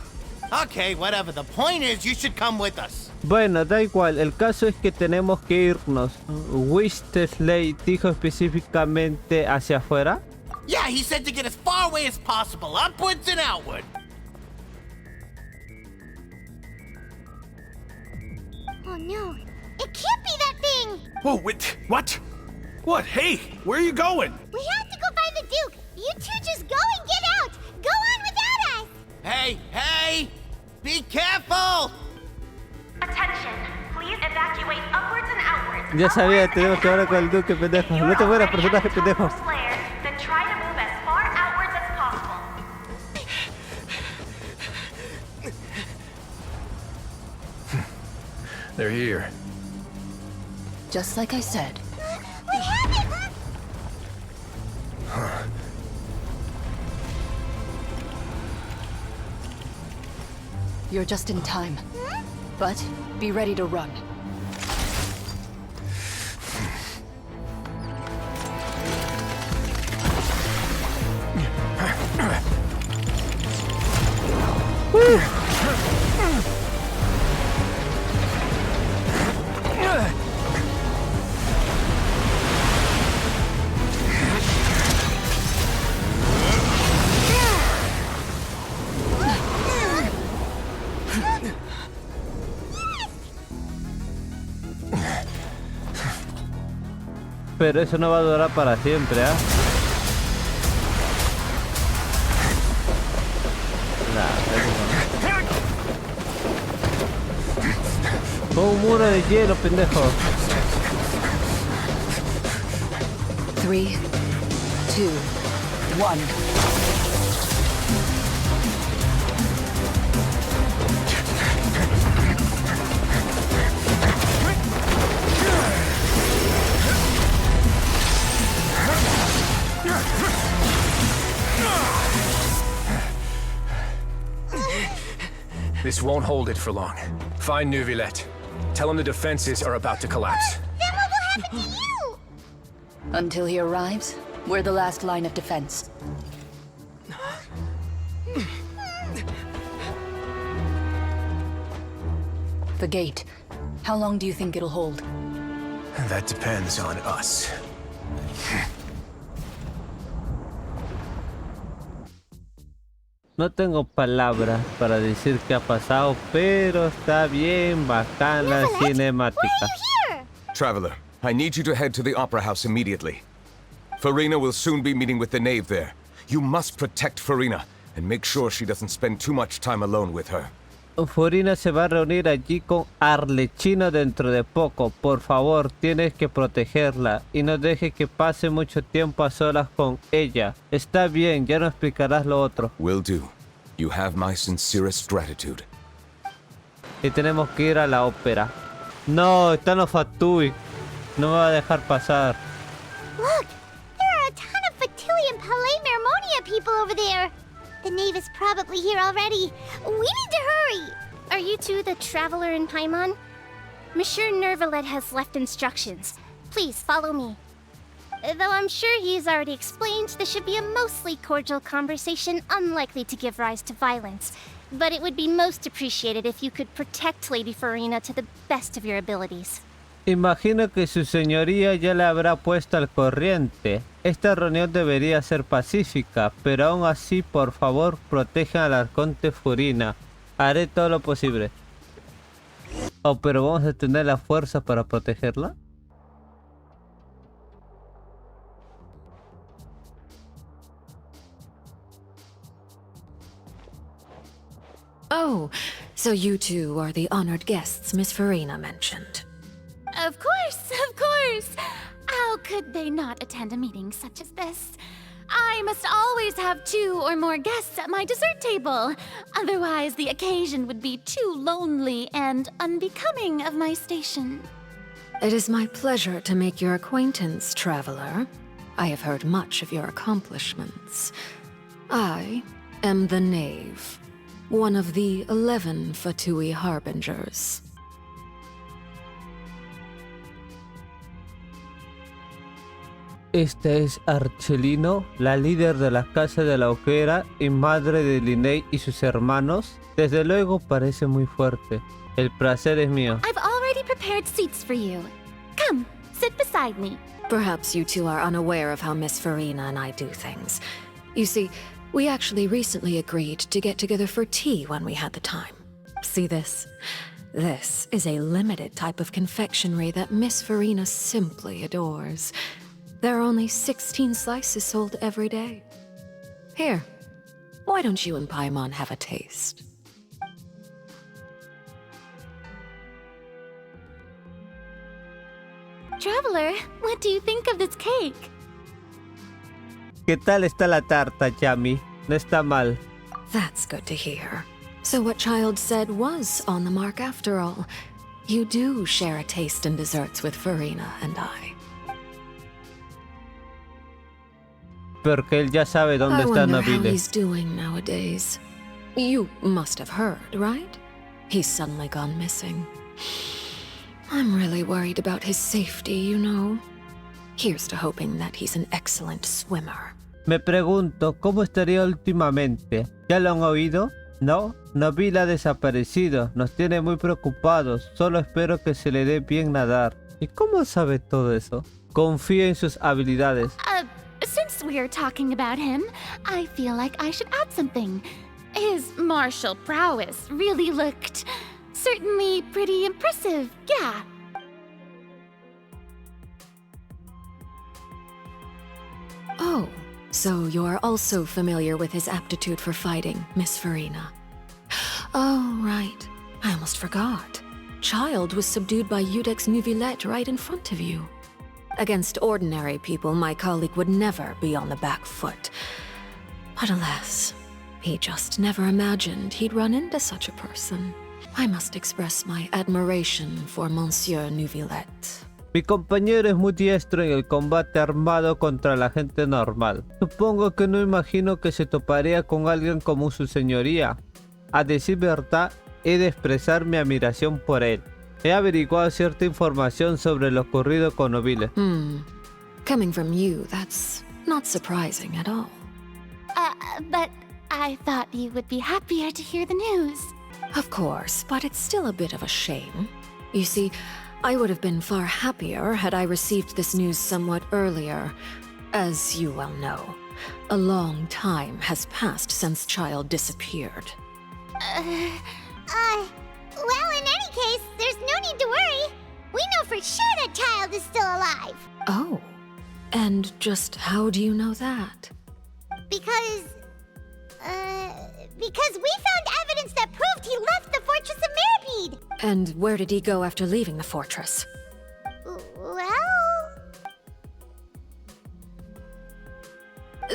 Okay, whatever. The point is, you should come with us. Bueno, da igual, el caso es que tenemos que irnos. Wistesley dijo específicamente hacia afuera. Yeah, he said to get as far away as possible, upwards and outward. Oh no, it can't be that thing! Whoa, wait, what? What? Hey, where are you going? We have to go find the Duke! You two just go and get out! Go on without us! Hey! Be careful! Attention. Please evacuate upwards and outwards. Ya sabía, tenemos que hablar con el Duque, pendejo. No te mueras, personaje pendejo. Then try to move as far outwards as possible. They're here. Just like I said. We have it! You're just in time. But be ready to run. Pero eso no va a durar para siempre, ¿ah? Un muro de hielo, pendejo. 3, 2, 1. This won't hold it for long. Find Neuvillette. Tell him the defenses are about to collapse. Then what will happen to you? Until he arrives, we're the last line of defense. The gate. How long do you think it'll hold? That depends on us. No tengo palabras para decir qué ha pasado, pero está bien bacana cinemática. Traveler, I need you to head to the Opera House immediately. Farina will soon be meeting with the knave there. You must protect Farina and make sure she doesn't spend too much time alone with her. Farina se va a reunir allí con Arlecchino dentro de poco. Por favor, tienes que protegerla y no dejes que pase mucho tiempo a solas con ella. Está bien, ya no explicarás lo otro. Will do. You have my sincerest gratitude. Y tenemos que ir a la ópera. No, están los Fatui. No me va a dejar pasar. Look! There are a ton of Fatui and Palais Mermonia people over there! The knave is probably here already. We need to hurry! Are you two the traveler in Paimon? Monsieur Neuvillette has left instructions. Please follow me. Though I'm sure he's already explained, this should be a mostly cordial conversation, unlikely to give rise to violence. But it would be most appreciated if you could protect Lady Farina to the best of your abilities. Imagino que su señoría ya le habrá puesto al corriente. Esta reunión debería ser pacífica, pero aún así, por favor, protejan al arconte Farina. Haré todo lo posible. Oh, pero vamos a tener la fuerza para protegerla. Oh, so you two are the honored guests Miss Farina mentioned. Of course, of course! How could they not attend a meeting such as this? I must always have 2 or more guests at my dessert table. Otherwise, the occasion would be too lonely and unbecoming of my station. It is my pleasure to make your acquaintance, traveler. I have heard much of your accomplishments. I am the Knave, one of the 11 Fatui Harbingers. Esta es Archelino, la líder de la Casa de la Hoguera y madre de Linnea y sus hermanos. Desde luego parece muy fuerte. El placer es mío. I've already prepared seats for you. Come, sit beside me. Perhaps you two are unaware of how Miss Farina and I do things. You see, we actually recently agreed to get together for tea when we had the time. See this? This is a limited type of confectionery that Miss Farina simply adores. There are only 16 slices sold every day. Here, why don't you and Paimon have a taste? Traveler, what do you think of this cake? ¿Qué tal está la tarta, Yami? No está mal. That's good to hear. So what Child said was on the mark after all. You do share a taste in desserts with Farina and I. Porque él ya sabe dónde I está wonder how Nabile. he's doing nowadays. You must have heard, right? He's suddenly gone missing. I'm really worried about his safety, you know. Here's to hoping that he's an excellent swimmer. Me pregunto cómo estaría últimamente. ¿Ya lo han oído? No, Nabile ha desaparecido. Nos tiene muy preocupados. Solo espero que se le dé bien nadar. ¿Y cómo sabe todo eso? Confío en sus habilidades. Since we're talking about him, I feel like I should add something. His martial prowess really looked certainly pretty impressive, yeah. Oh, so you're also familiar with his aptitude for fighting, Miss Farina. Oh, right. I almost forgot. Child was subdued by Udex Nuvillette right in front of you. Against ordinary people, my colleague would never be on the back foot. But alas, he just never imagined he'd run into such a person. I must express my admiration for Monsieur Nuvillette. Mi compañero es muy diestro en el combate armado contra la gente normal. Supongo que no imagino que se toparía con alguien como su señoría. A decir verdad, he de expresar mi admiración por él. He averiguado cierta información sobre lo ocurrido con Nobile. Coming from you, that's not surprising at all. But I thought you would be happier to hear the news. Of course, but it's still a bit of a shame. You see, I would have been far happier had I received this news somewhat earlier. As you well know, a long time has passed since Child disappeared. Well, in any case, there's no need to worry. We know for sure that Child is still alive. Oh, and just how do you know that? Because we found evidence that proved he left the Fortress of Mirapede. And where did he go after leaving the fortress? Well...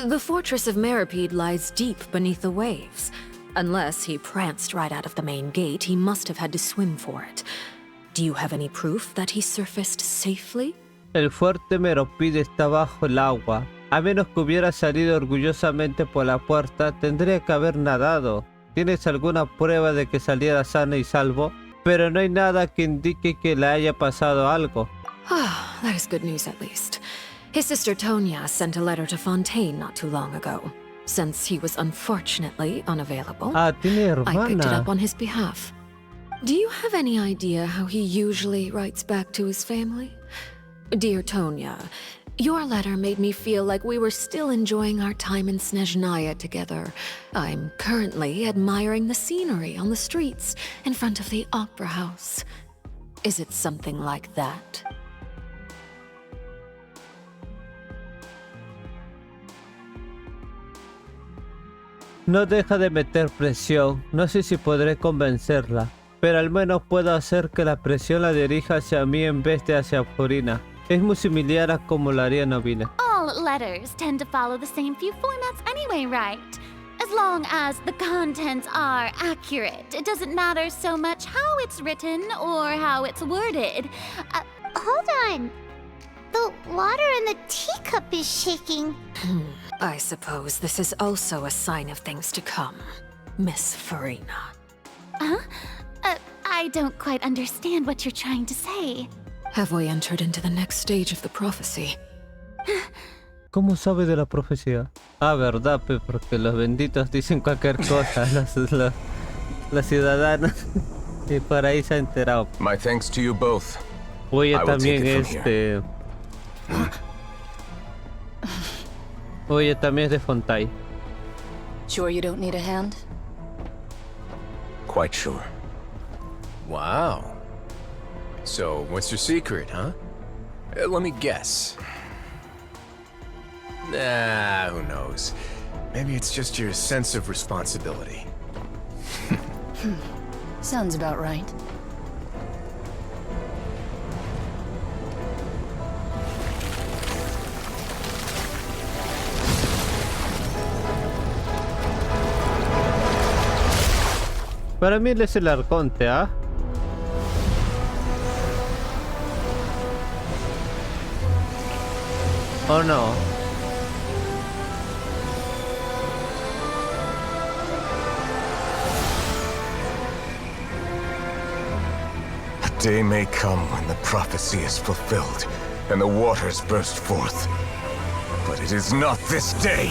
The Fortress of Mirapede lies deep beneath the waves. Unless he pranced right out of the main gate, he must have had to swim for it. Do you have any proof that he surfaced safely? El fuerte Meropide está bajo el agua. A menos que hubiera salido orgullosamente por la puerta, tendría que haber nadado. ¿Tienes alguna prueba de que saliera sano y salvo? Pero no hay nada que indique que le haya pasado algo. Ah, that is good news at least. His sister Tonya sent a letter to Fontaine not too long ago. Since he was unfortunately unavailable, tiene hermana. I picked it up on his behalf. Do you have any idea how he usually writes back to his family? Dear Tonya, your letter made me feel like we were still enjoying our time in Snezhnaya together. I'm currently admiring the scenery on the streets in front of the opera house. Is it something like that? No deja de meter presión. No sé si podré convencerla, pero al menos puedo hacer que la presión la dirija hacia mí en vez de hacia Furina. Es muy similar a como lo haría Nobile. All letters tend to follow the same few formats anyway, right? As long as the contents are accurate, it doesn't matter so much how it's written or how it's worded. Hold on. The water in the teacup is shaking. I suppose this is also a sign of things to come, Miss Farina. Huh? I don't quite understand what you're trying to say. Have we entered into the next stage of the prophecy? ¿Cómo sabe de la profecía? Ah, verdad, pe, porque los benditos dicen cualquier cosa, los ciudadanos. Y por ahí se ha enterado. My thanks to you both. Oye, I will también take it from here. Oye, también es de Fontaine. Sure you don't need a hand? Quite sure. Wow. So, what's your secret, huh? Let me guess. Nah, who knows? Maybe it's just your sense of responsibility. Sounds about right. Para mí él es el arconte, ¿ah? ¿O no? A day may come when the prophecy is fulfilled and the waters burst forth. But it is not this day.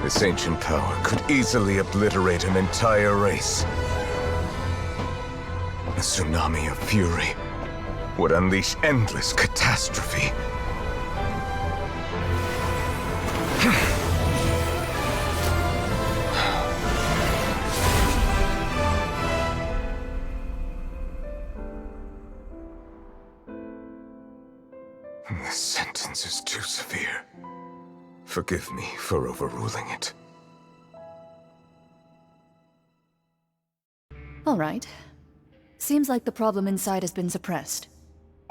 This ancient power could easily obliterate an entire race. A tsunami of fury would unleash endless catastrophe. This sentence is too severe. Forgive me for overruling it. All right. Seems like the problem inside has been suppressed.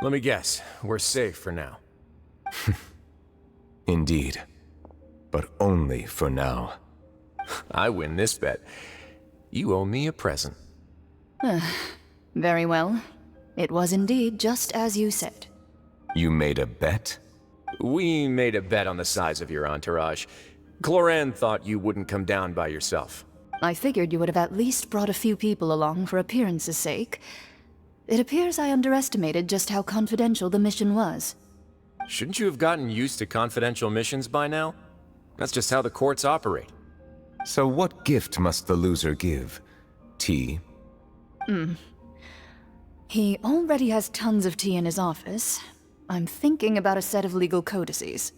Let me guess, we're safe for now. Indeed. But only for now. I win this bet. You owe me a present. Very well. It was indeed just as you said. You made a bet? We made a bet on the size of your entourage. Cloran thought you wouldn't come down by yourself. I figured you would have at least brought a few people along for appearance's sake. It appears I underestimated just how confidential the mission was. Shouldn't you have gotten used to confidential missions by now? That's just how the courts operate. So what gift must the loser give? Tea? He already has tons of tea in his office. I'm thinking about a set of legal codices.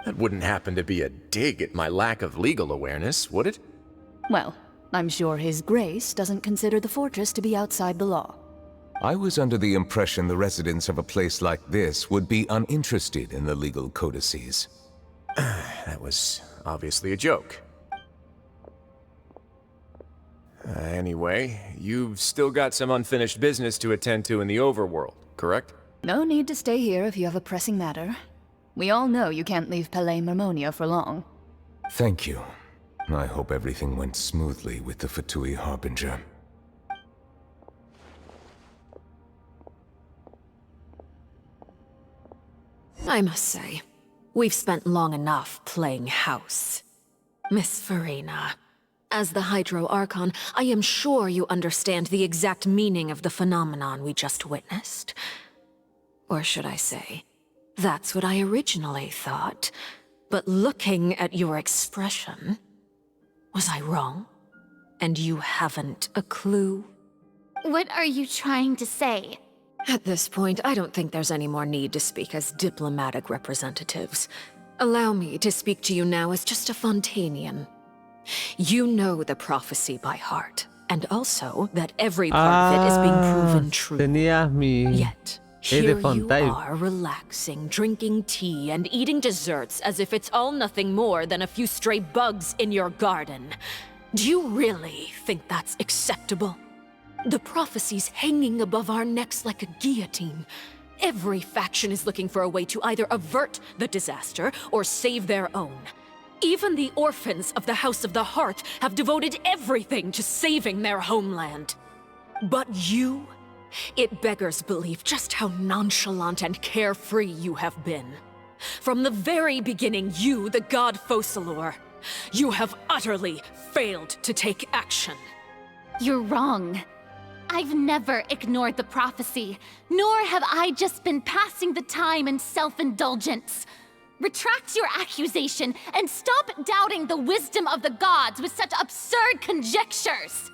That wouldn't happen to be a dig at my lack of legal awareness, would it? Well, I'm sure His Grace doesn't consider the fortress to be outside the law. I was under the impression the residents of a place like this would be uninterested in the legal codices. That was obviously a joke. Anyway, you've still got some unfinished business to attend to in the overworld, correct? No need to stay here if you have a pressing matter. We all know you can't leave Palais Mermonia for long. Thank you. I hope everything went smoothly with the Fatui Harbinger. I must say, we've spent long enough playing house. Miss Farina, as the Hydro Archon, I am sure you understand the exact meaning of the phenomenon we just witnessed. Or should I say, that's what I originally thought. But looking at your expression, was I wrong? And you haven't a clue? What are you trying to say? At this point, I don't think there's any more need to speak as diplomatic representatives. Allow me to speak to you now as just a Fontanian. You know the prophecy by heart, and also that every part of it is being proven true. Yet, here you are relaxing, drinking tea, and eating desserts as if it's all nothing more than a few stray bugs in your garden. Do you really think that's acceptable? The prophecy's hanging above our necks like a guillotine. Every faction is looking for a way to either avert the disaster or save their own. Even the orphans of the House of the Hearth have devoted everything to saving their homeland. But you? It beggars belief just how nonchalant and carefree you have been. From the very beginning, you, the god Focalor, you have utterly failed to take action. You're wrong. I've never ignored the prophecy, nor have I just been passing the time in self-indulgence. Retract your accusation and stop doubting the wisdom of the gods with such absurd conjectures!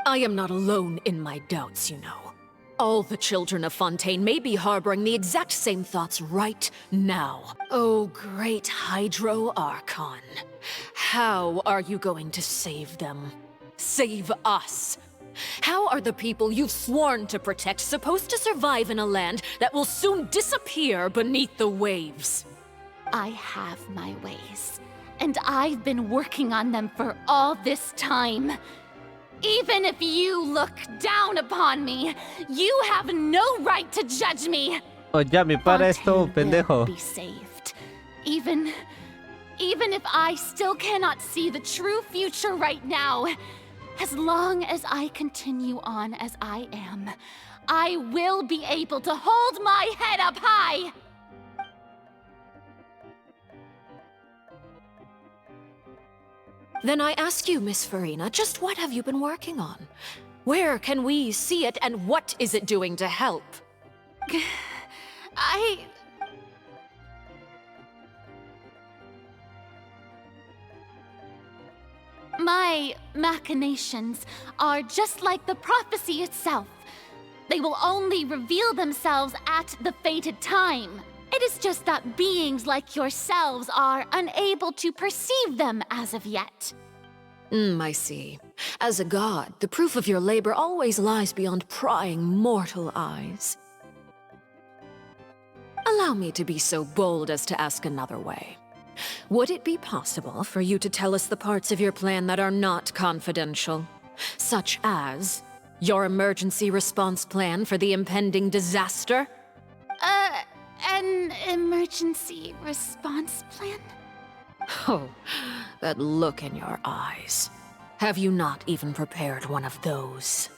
I am not alone in my doubts, you know. All the children of Fontaine may be harboring the exact same thoughts right now. Oh, great Hydro Archon. How are you going to save them? Save us? How are the people you've sworn to protect supposed to survive in a land that will soon disappear beneath the waves? I have my ways, and I've been working on them for all this time. Even if you look down upon me, you have no right to judge me. Oh, ya, mi para esto, pendejo. Be saved. Even if I still cannot see the true future right now, as long as I continue on as I am, I will be able to hold my head up high. Then I ask you, Miss Farina, just what have you been working on? Where can we see it, and what is it doing to help? My machinations are just like the prophecy itself. They will only reveal themselves at the fated time. It is just that beings like yourselves are unable to perceive them as of yet. I see. As a god, the proof of your labor always lies beyond prying mortal eyes. Allow me to be so bold as to ask another way. Would it be possible for you to tell us the parts of your plan that are not confidential? Such as your emergency response plan for the impending disaster? An emergency response plan? Oh, that look in your eyes. Have you not even prepared one of those?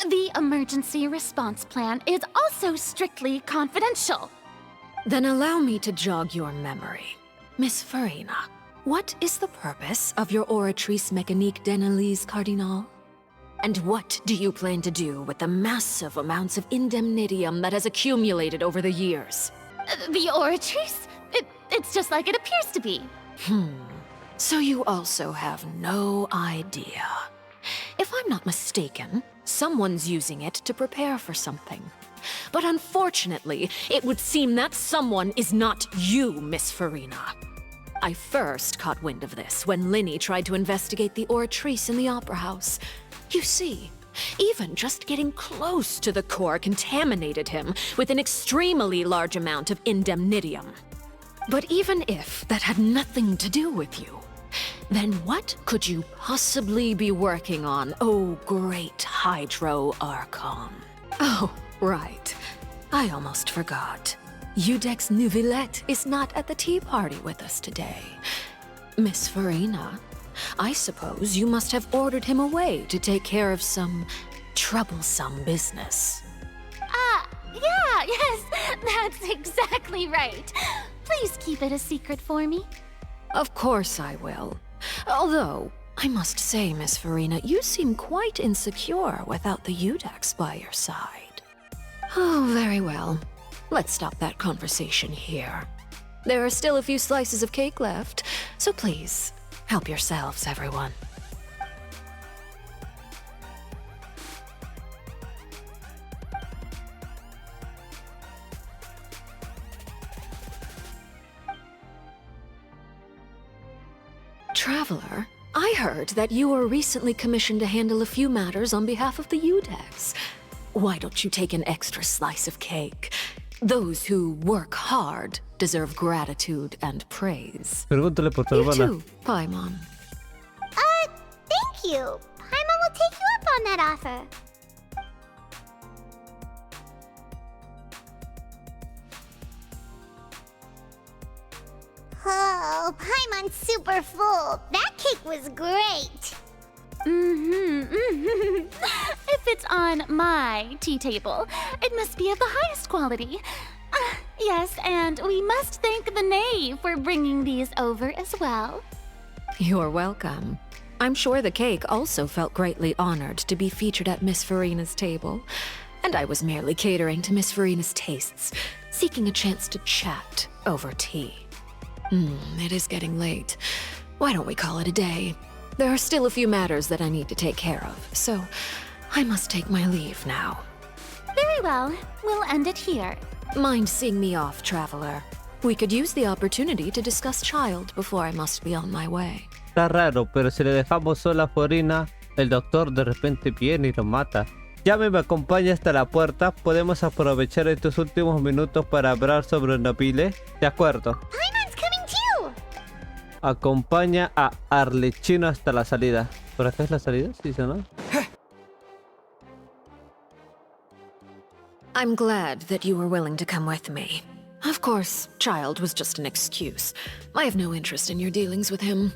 The emergency response plan is also strictly confidential. Then allow me to jog your memory. Miss Farina, what is the purpose of your Oratrice Mécanique d'Analyse Cardinal? And what do you plan to do with the massive amounts of indemnitium that has accumulated over the years? The Oratrice? It's just like it appears to be. So you also have no idea. If I'm not mistaken, someone's using it to prepare for something. But unfortunately, it would seem that someone is not you, Miss Farina. I first caught wind of this when Linny tried to investigate the Oratrice in the Opera House. You see, even just getting close to the core contaminated him with an extremely large amount of indemnitium. But even if that had nothing to do with you, then what could you possibly be working on, oh great Hydro Archon? Oh, right. I almost forgot. Udex Neuvillette is not at the tea party with us today. Miss Farina, I suppose you must have ordered him away to take care of some troublesome business. Yeah, yes, that's exactly right. Please keep it a secret for me. Of course I will. Although, I must say, Miss Farina, you seem quite insecure without the Udex by your side. Oh, very well. Let's stop that conversation here. There are still a few slices of cake left, so please, help yourselves, everyone. Traveler, I heard that you were recently commissioned to handle a few matters on behalf of the Udex. Why don't you take an extra slice of cake? Those who work hard deserve gratitude and praise. Pregúntale por tu You hermana. too, Paimon. Thank you. Paimon will take you up on that offer. Oh, Paimon's super full. That cake was great. If it's on my tea table, it must be of the highest quality. Yes, and we must thank the knave for bringing these over as well. You're welcome. I'm sure the cake also felt greatly honored to be featured at Miss Farina's table. And I was merely catering to Miss Farina's tastes, seeking a chance to chat over tea. It is getting late. Why don't we call it a day? There are still a few matters that I need to take care of, so I must take my leave now. Very well. We'll end it here. Mind seeing me off, traveler? We could use the opportunity to discuss Child before I must be on my way. Está raro, pero si le dejamos sola a Farina, el doctor de repente viene y lo mata. Yami me acompaña hasta la puerta. ¿Podemos aprovechar estos últimos minutos para hablar sobre Nobile? De acuerdo. Paimon's coming too! Acompaña a Arlecchino hasta la salida. ¿Por acá es la salida? ¿Sí o no? I'm glad that you were willing to come with me. Of course, Child was just an excuse. I have no interest in your dealings with him.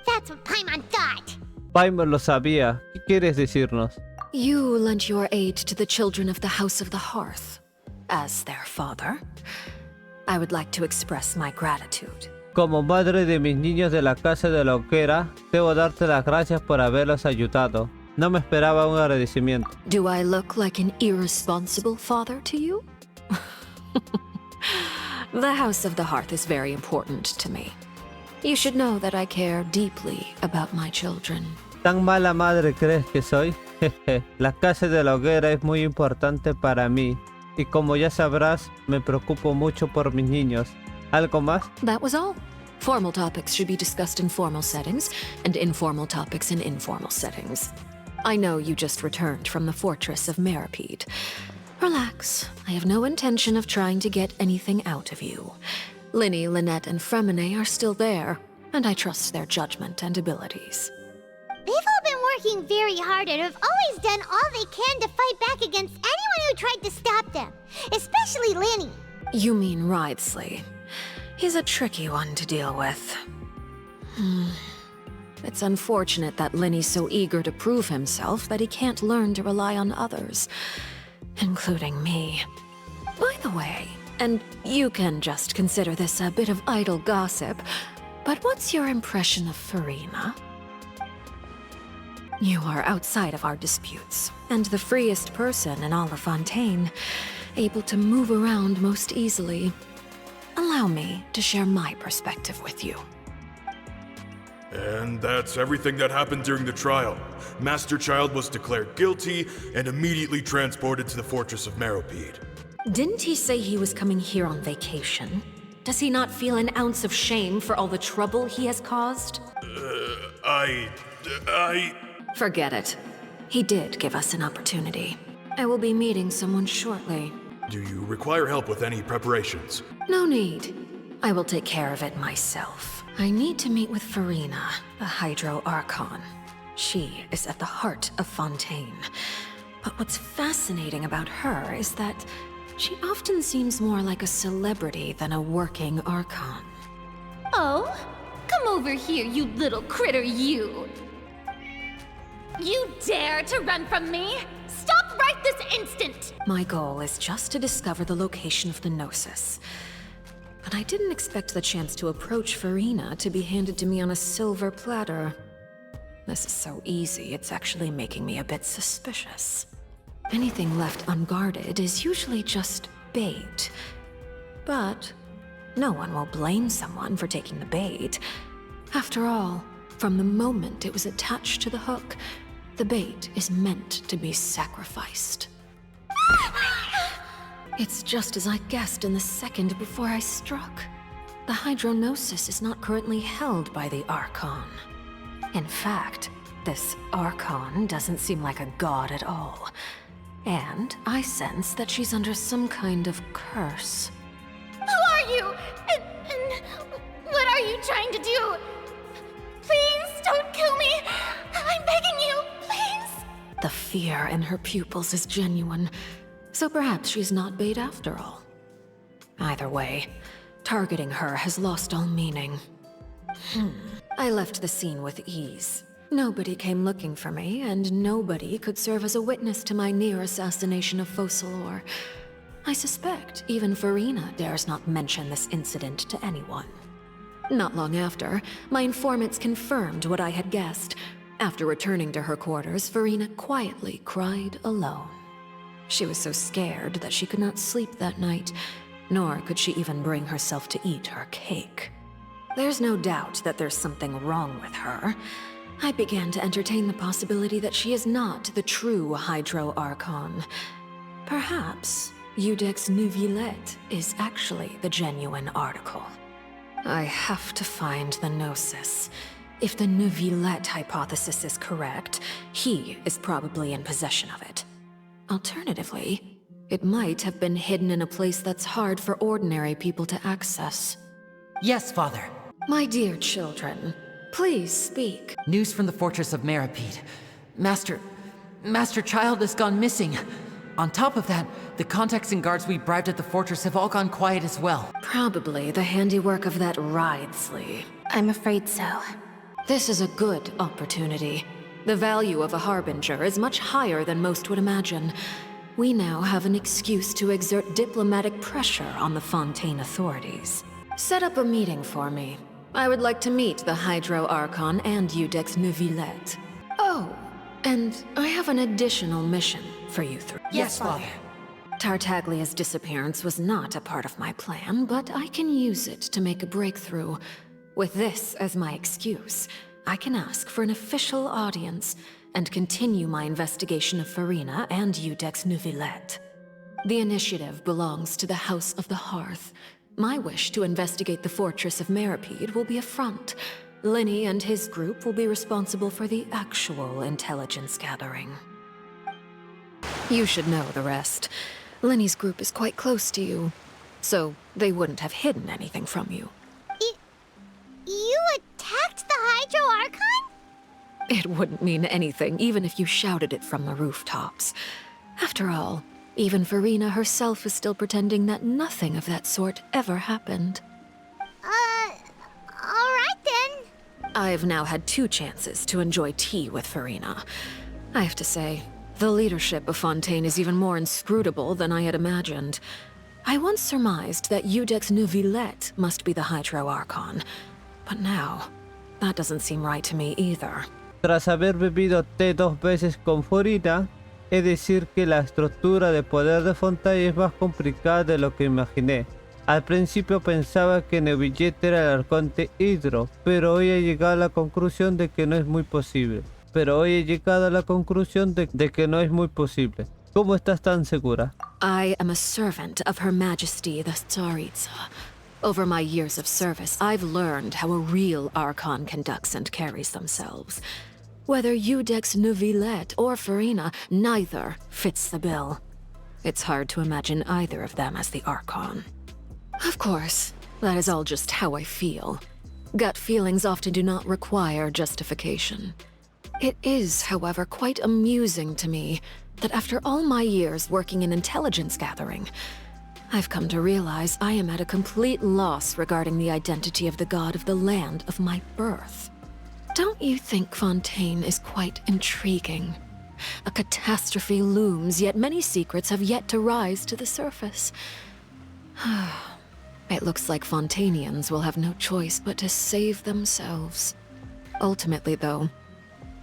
That's what Paimon thought. Paimon lo sabía. ¿Qué quieres decirnos? You lent your aid to the children of the House of the Hearth. As their father, I would like to express my gratitude. Como madre de mis niños de la Casa de la Hoguera, debo darte las gracias por haberlos ayudado. No me esperaba un agradecimiento. Do I look like an irresponsible father to you? The House of the Hearth is very important to me. You should know that I care deeply about my children. ¿Tan mala madre crees que soy? Jeje, la Casa de la Hoguera es muy importante para mí. Y como ya sabrás, me preocupo mucho por mis niños. ¿Algo más? That was all. Formal topics should be discussed in formal settings, and informal topics in informal settings. I know you just returned from the fortress of Meripede. Relax. I have no intention of trying to get anything out of you. Linny, Lynette, and Fremine are still there, and I trust their judgment and abilities. They've all been working very hard and have always done all they can to fight back against anyone who tried to stop them. Especially Linny. You mean Wriothesley. He's a tricky one to deal with. It's unfortunate that Linny's so eager to prove himself that he can't learn to rely on others, including me. By the way, and you can just consider this a bit of idle gossip, but what's your impression of Farina? You are outside of our disputes, and the freest person in all of Fontaine, able to move around most easily. Allow me to share my perspective with you. And that's everything that happened during the trial. Master Child was declared guilty and immediately transported to the Fortress of Meripede. Didn't he say he was coming here on vacation? Does he not feel an ounce of shame for all the trouble he has caused? Forget it. He did give us an opportunity. I will be meeting someone shortly. Do you require help with any preparations? No need. I will take care of it myself. I need to meet with Farina, the Hydro Archon. She is at the heart of Fontaine. But what's fascinating about her is that she often seems more like a celebrity than a working Archon. Oh? Come over here, you little critter, you! You dare to run from me? Stop right this instant! My goal is just to discover the location of the Gnosis. But I didn't expect the chance to approach Farina to be handed to me on a silver platter. This is so easy, it's actually making me a bit suspicious. Anything left unguarded is usually just bait. But no one will blame someone for taking the bait. After all, from the moment it was attached to the hook, the bait is meant to be sacrificed. It's just as I guessed in the second before I struck. The Hydronosis is not currently held by the Archon. In fact, this Archon doesn't seem like a god at all. And I sense that she's under some kind of curse. Who are you? And what are you trying to do? Please don't kill me! I'm begging you, please! The fear in her pupils is genuine, so perhaps she's not bait after all. Either way, targeting her has lost all meaning. I left the scene with ease. Nobody came looking for me, and nobody could serve as a witness to my near assassination of Focalor. I suspect even Farina dares not mention this incident to anyone. Not long after, my informants confirmed what I had guessed. After returning to her quarters, Farina quietly cried alone. She was so scared that she could not sleep that night, nor could she even bring herself to eat her cake. There's no doubt that there's something wrong with her. I began to entertain the possibility that she is not the true Hydro Archon. Perhaps Iudex Neuvillette is actually the genuine article. I have to find the Gnosis. If the Neuvillette hypothesis is correct, he is probably in possession of it. Alternatively, it might have been hidden in a place that's hard for ordinary people to access. Yes, Father. My dear children, please speak. News from the fortress of Meripede. Master Child has gone missing. On top of that, the contacts and guards we bribed at the fortress have all gone quiet as well. Probably the handiwork of that Ridesley. I'm afraid so. This is a good opportunity. The value of a Harbinger is much higher than most would imagine. We now have an excuse to exert diplomatic pressure on the Fontaine authorities. Set up a meeting for me. I would like to meet the Hydro Archon and Iudex Neuvillette. Oh, and I have an additional mission for you three. Yes, Father. Tartaglia's disappearance was not a part of my plan, but I can use it to make a breakthrough. With this as my excuse, I can ask for an official audience and continue my investigation of Farina and Iudex Neuvillette. The initiative belongs to the House of the Hearth. My wish to investigate the fortress of Meripede will be a front. Linny and his group will be responsible for the actual intelligence gathering. You should know the rest. Linny's group is quite close to you, so they wouldn't have hidden anything from you. You attacked the Hydro Archon? It wouldn't mean anything, even if you shouted it from the rooftops. After all, even Farina herself is still pretending that nothing of that sort ever happened. Alright then. I've now had 2 chances to enjoy tea with Farina. I have to say, the leadership of Fontaine is even more inscrutable than I had imagined. I once surmised that Iudex Neuvillette must be the Hydro Archon, but now, that doesn't seem right to me either. Tras haber bebido té 2 veces con Farina, he decir que la estructura de poder de Fontaine es más complicada de lo que imaginé. Al principio pensaba que Neuvillette era el arconte Hydro, pero hoy he llegado a la conclusión de que no es muy posible. ¿Cómo estás tan segura? I am a servant of Her Majesty the Tsaritsa. Over my years of service, I've learned how a real Archon conducts and carries themselves. Whether Iudex Neuvillette or Farina, neither fits the bill. It's hard to imagine either of them as the Archon. Of course, that is all just how I feel. Gut feelings often do not require justification. It is, however, quite amusing to me that after all my years working in intelligence gathering, I've come to realize I am at a complete loss regarding the identity of the god of the land of my birth. Don't you think Fontaine is quite intriguing? A catastrophe looms, yet many secrets have yet to rise to the surface. It looks like Fontainians will have no choice but to save themselves. Ultimately, though,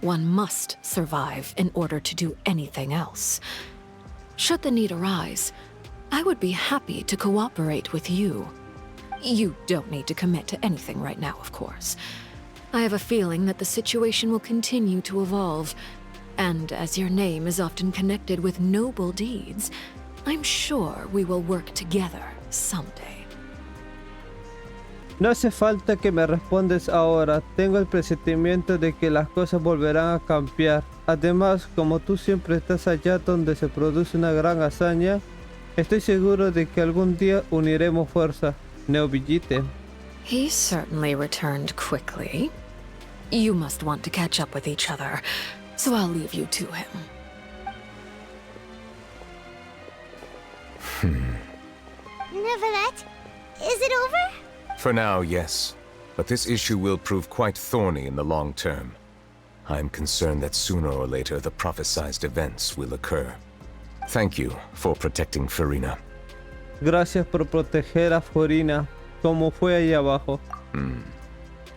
one must survive in order to do anything else. Should the need arise, I would be happy to cooperate with you. You don't need to commit to anything right now, of course. I have a feeling that the situation will continue to evolve, and as your name is often connected with noble deeds, I'm sure we will work together someday. No hace falta que me respondes ahora, tengo el presentimiento de que las cosas volverán a cambiar. Además, como tú siempre estás allá donde se produce una gran hazaña, estoy seguro de que algún día uniremos fuerzas. Neuvillette. He certainly returned quickly. You must want to catch up with each other, so I'll leave you to him. Neuvillette, is it over? For now, yes. But this issue will prove quite thorny in the long term. I'm concerned that sooner or later the prophesized events will occur. Thank you for protecting Farina. Gracias por proteger a Farina, como fue ahí abajo.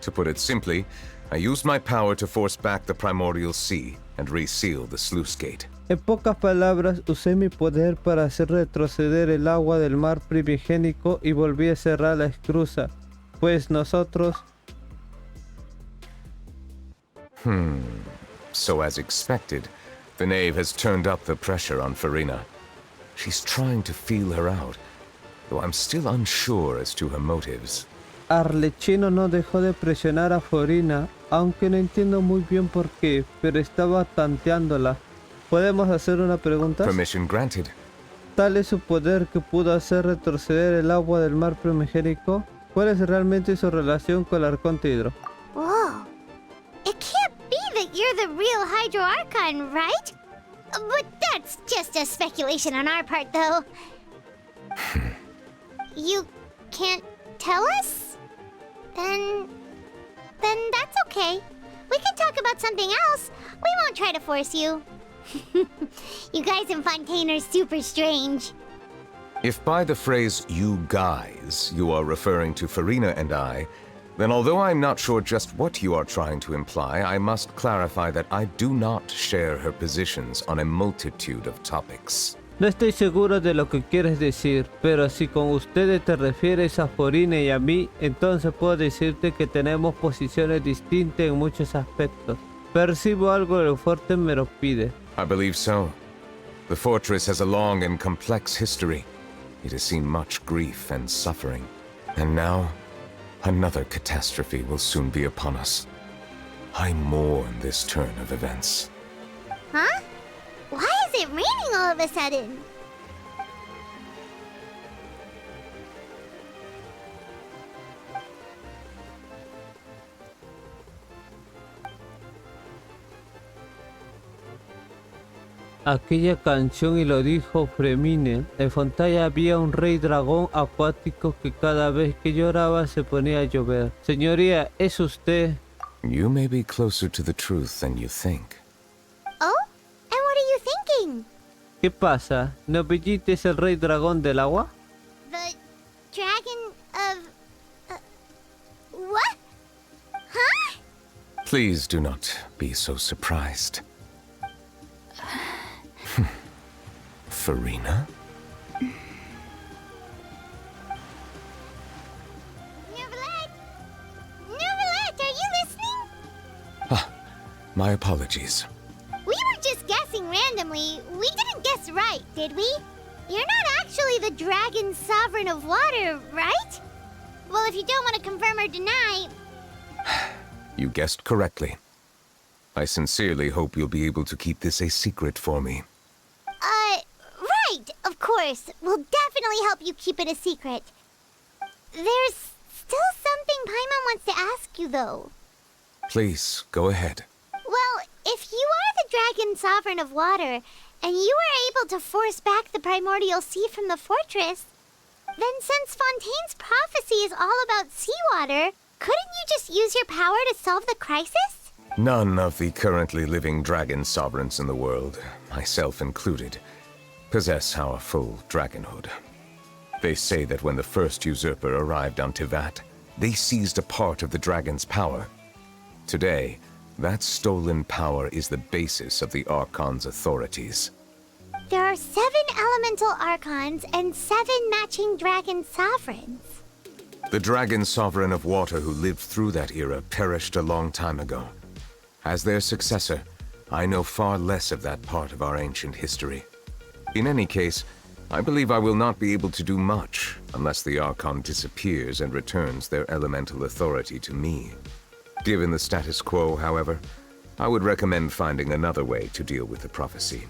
To put it simply, I used my power to force back the primordial sea and reseal the sluice gate. En pocas palabras, usé mi poder para hacer retroceder el agua del mar primigénico y volví a cerrar la esclusa, pues nosotros... So as expected, the knave has turned up the pressure on Farina. She's trying to feel her out, though I'm still unsure as to her motives. Arlecchino no dejó de presionar a Farina, aunque no entiendo muy bien por qué, pero estaba tanteándola. ¿Podemos hacer una pregunta? Permission granted. ¿Tal es su poder que pudo hacer retroceder el agua del mar primigénico? ¿Cuál es realmente su relación con el arconte hidro? Whoa. It can't be that you're the real Hydro Archon, right? But that's just a speculation on our part, though. You can't tell us? Then that's okay. We can talk about something else. We won't try to force you. You guys in Fontaine are super strange. If by the phrase, you guys, you are referring to Farina and I, then although I'm not sure just what you are trying to imply, I must clarify that I do not share her positions on a multitude of topics. No estoy seguro de lo que quieres decir, pero si con ustedes te refieres a Farina y a mí, entonces puedo decirte que tenemos posiciones distintas en muchos aspectos. Percibo algo del fuerte Meropide. I believe so. The fortress has a long and complex history. It has seen much grief and suffering. And now, another catastrophe will soon be upon us. I mourn this turn of events. Huh? Why is it raining all of a sudden? Aquella canción y lo dijo Fremine. En Fontaya había un rey dragón acuático que cada vez que lloraba se ponía a llover. Señoría, ¿es usted? You may be closer to the truth than you think. Oh? And what are you thinking? ¿Qué pasa? ¿No Bellite es el rey dragón del agua? The dragon of... what? Huh? Please do not be so surprised. Farina? Neverlet, are you listening? Ah, my apologies. We were just guessing randomly. We didn't guess right, did we? You're not actually the dragon sovereign of water, right? Well, if you don't want to confirm or deny... You guessed correctly. I sincerely hope you'll be able to keep this a secret for me. Right, of course. We'll definitely help you keep it a secret. There's still something Paimon wants to ask you, though. Please, go ahead. Well, if you are the dragon sovereign of water, and you were able to force back the primordial sea from the fortress, then since Fontaine's prophecy is all about seawater, couldn't you just use your power to solve the crisis? None of the currently living dragon sovereigns in the world, myself included, possess our full dragonhood. They say that when the first usurper arrived on Tivat, they seized a part of the dragon's power. Today, that stolen power is the basis of the Archon's authorities. There are 7 elemental Archons and 7 matching dragon sovereigns. The dragon sovereign of water who lived through that era perished a long time ago. As their successor, I know far less of that part of our ancient history. In any case, I believe I will not be able to do much unless the Archon disappears and returns their elemental authority to me. Given the status quo, however, I would recommend finding another way to deal with the prophecy.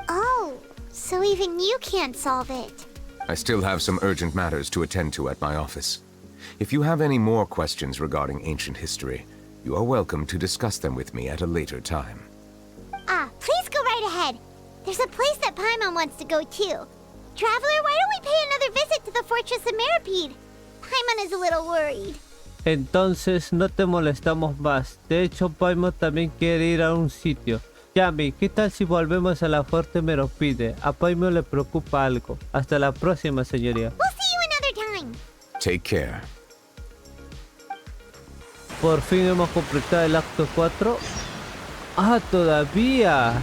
Oh, so even you can't solve it. I still have some urgent matters to attend to at my office. If you have any more questions regarding ancient history, you are welcome to discuss them with me at a later time. Please go right ahead. There's a place that Paimon wants to go too. Traveler, why don't we pay another visit to the Fortress of Meropide? Paimon is a little worried. Entonces no te molestamos más. De hecho, Paimon también quiere ir a un sitio. Yami, ¿qué tal si volvemos a la Fuerte Meropide? A Paimon le preocupa algo. Hasta la próxima, señoría. We'll see you another time. Take care. Por fin hemos completado el acto 4. ¡Ah, todavía!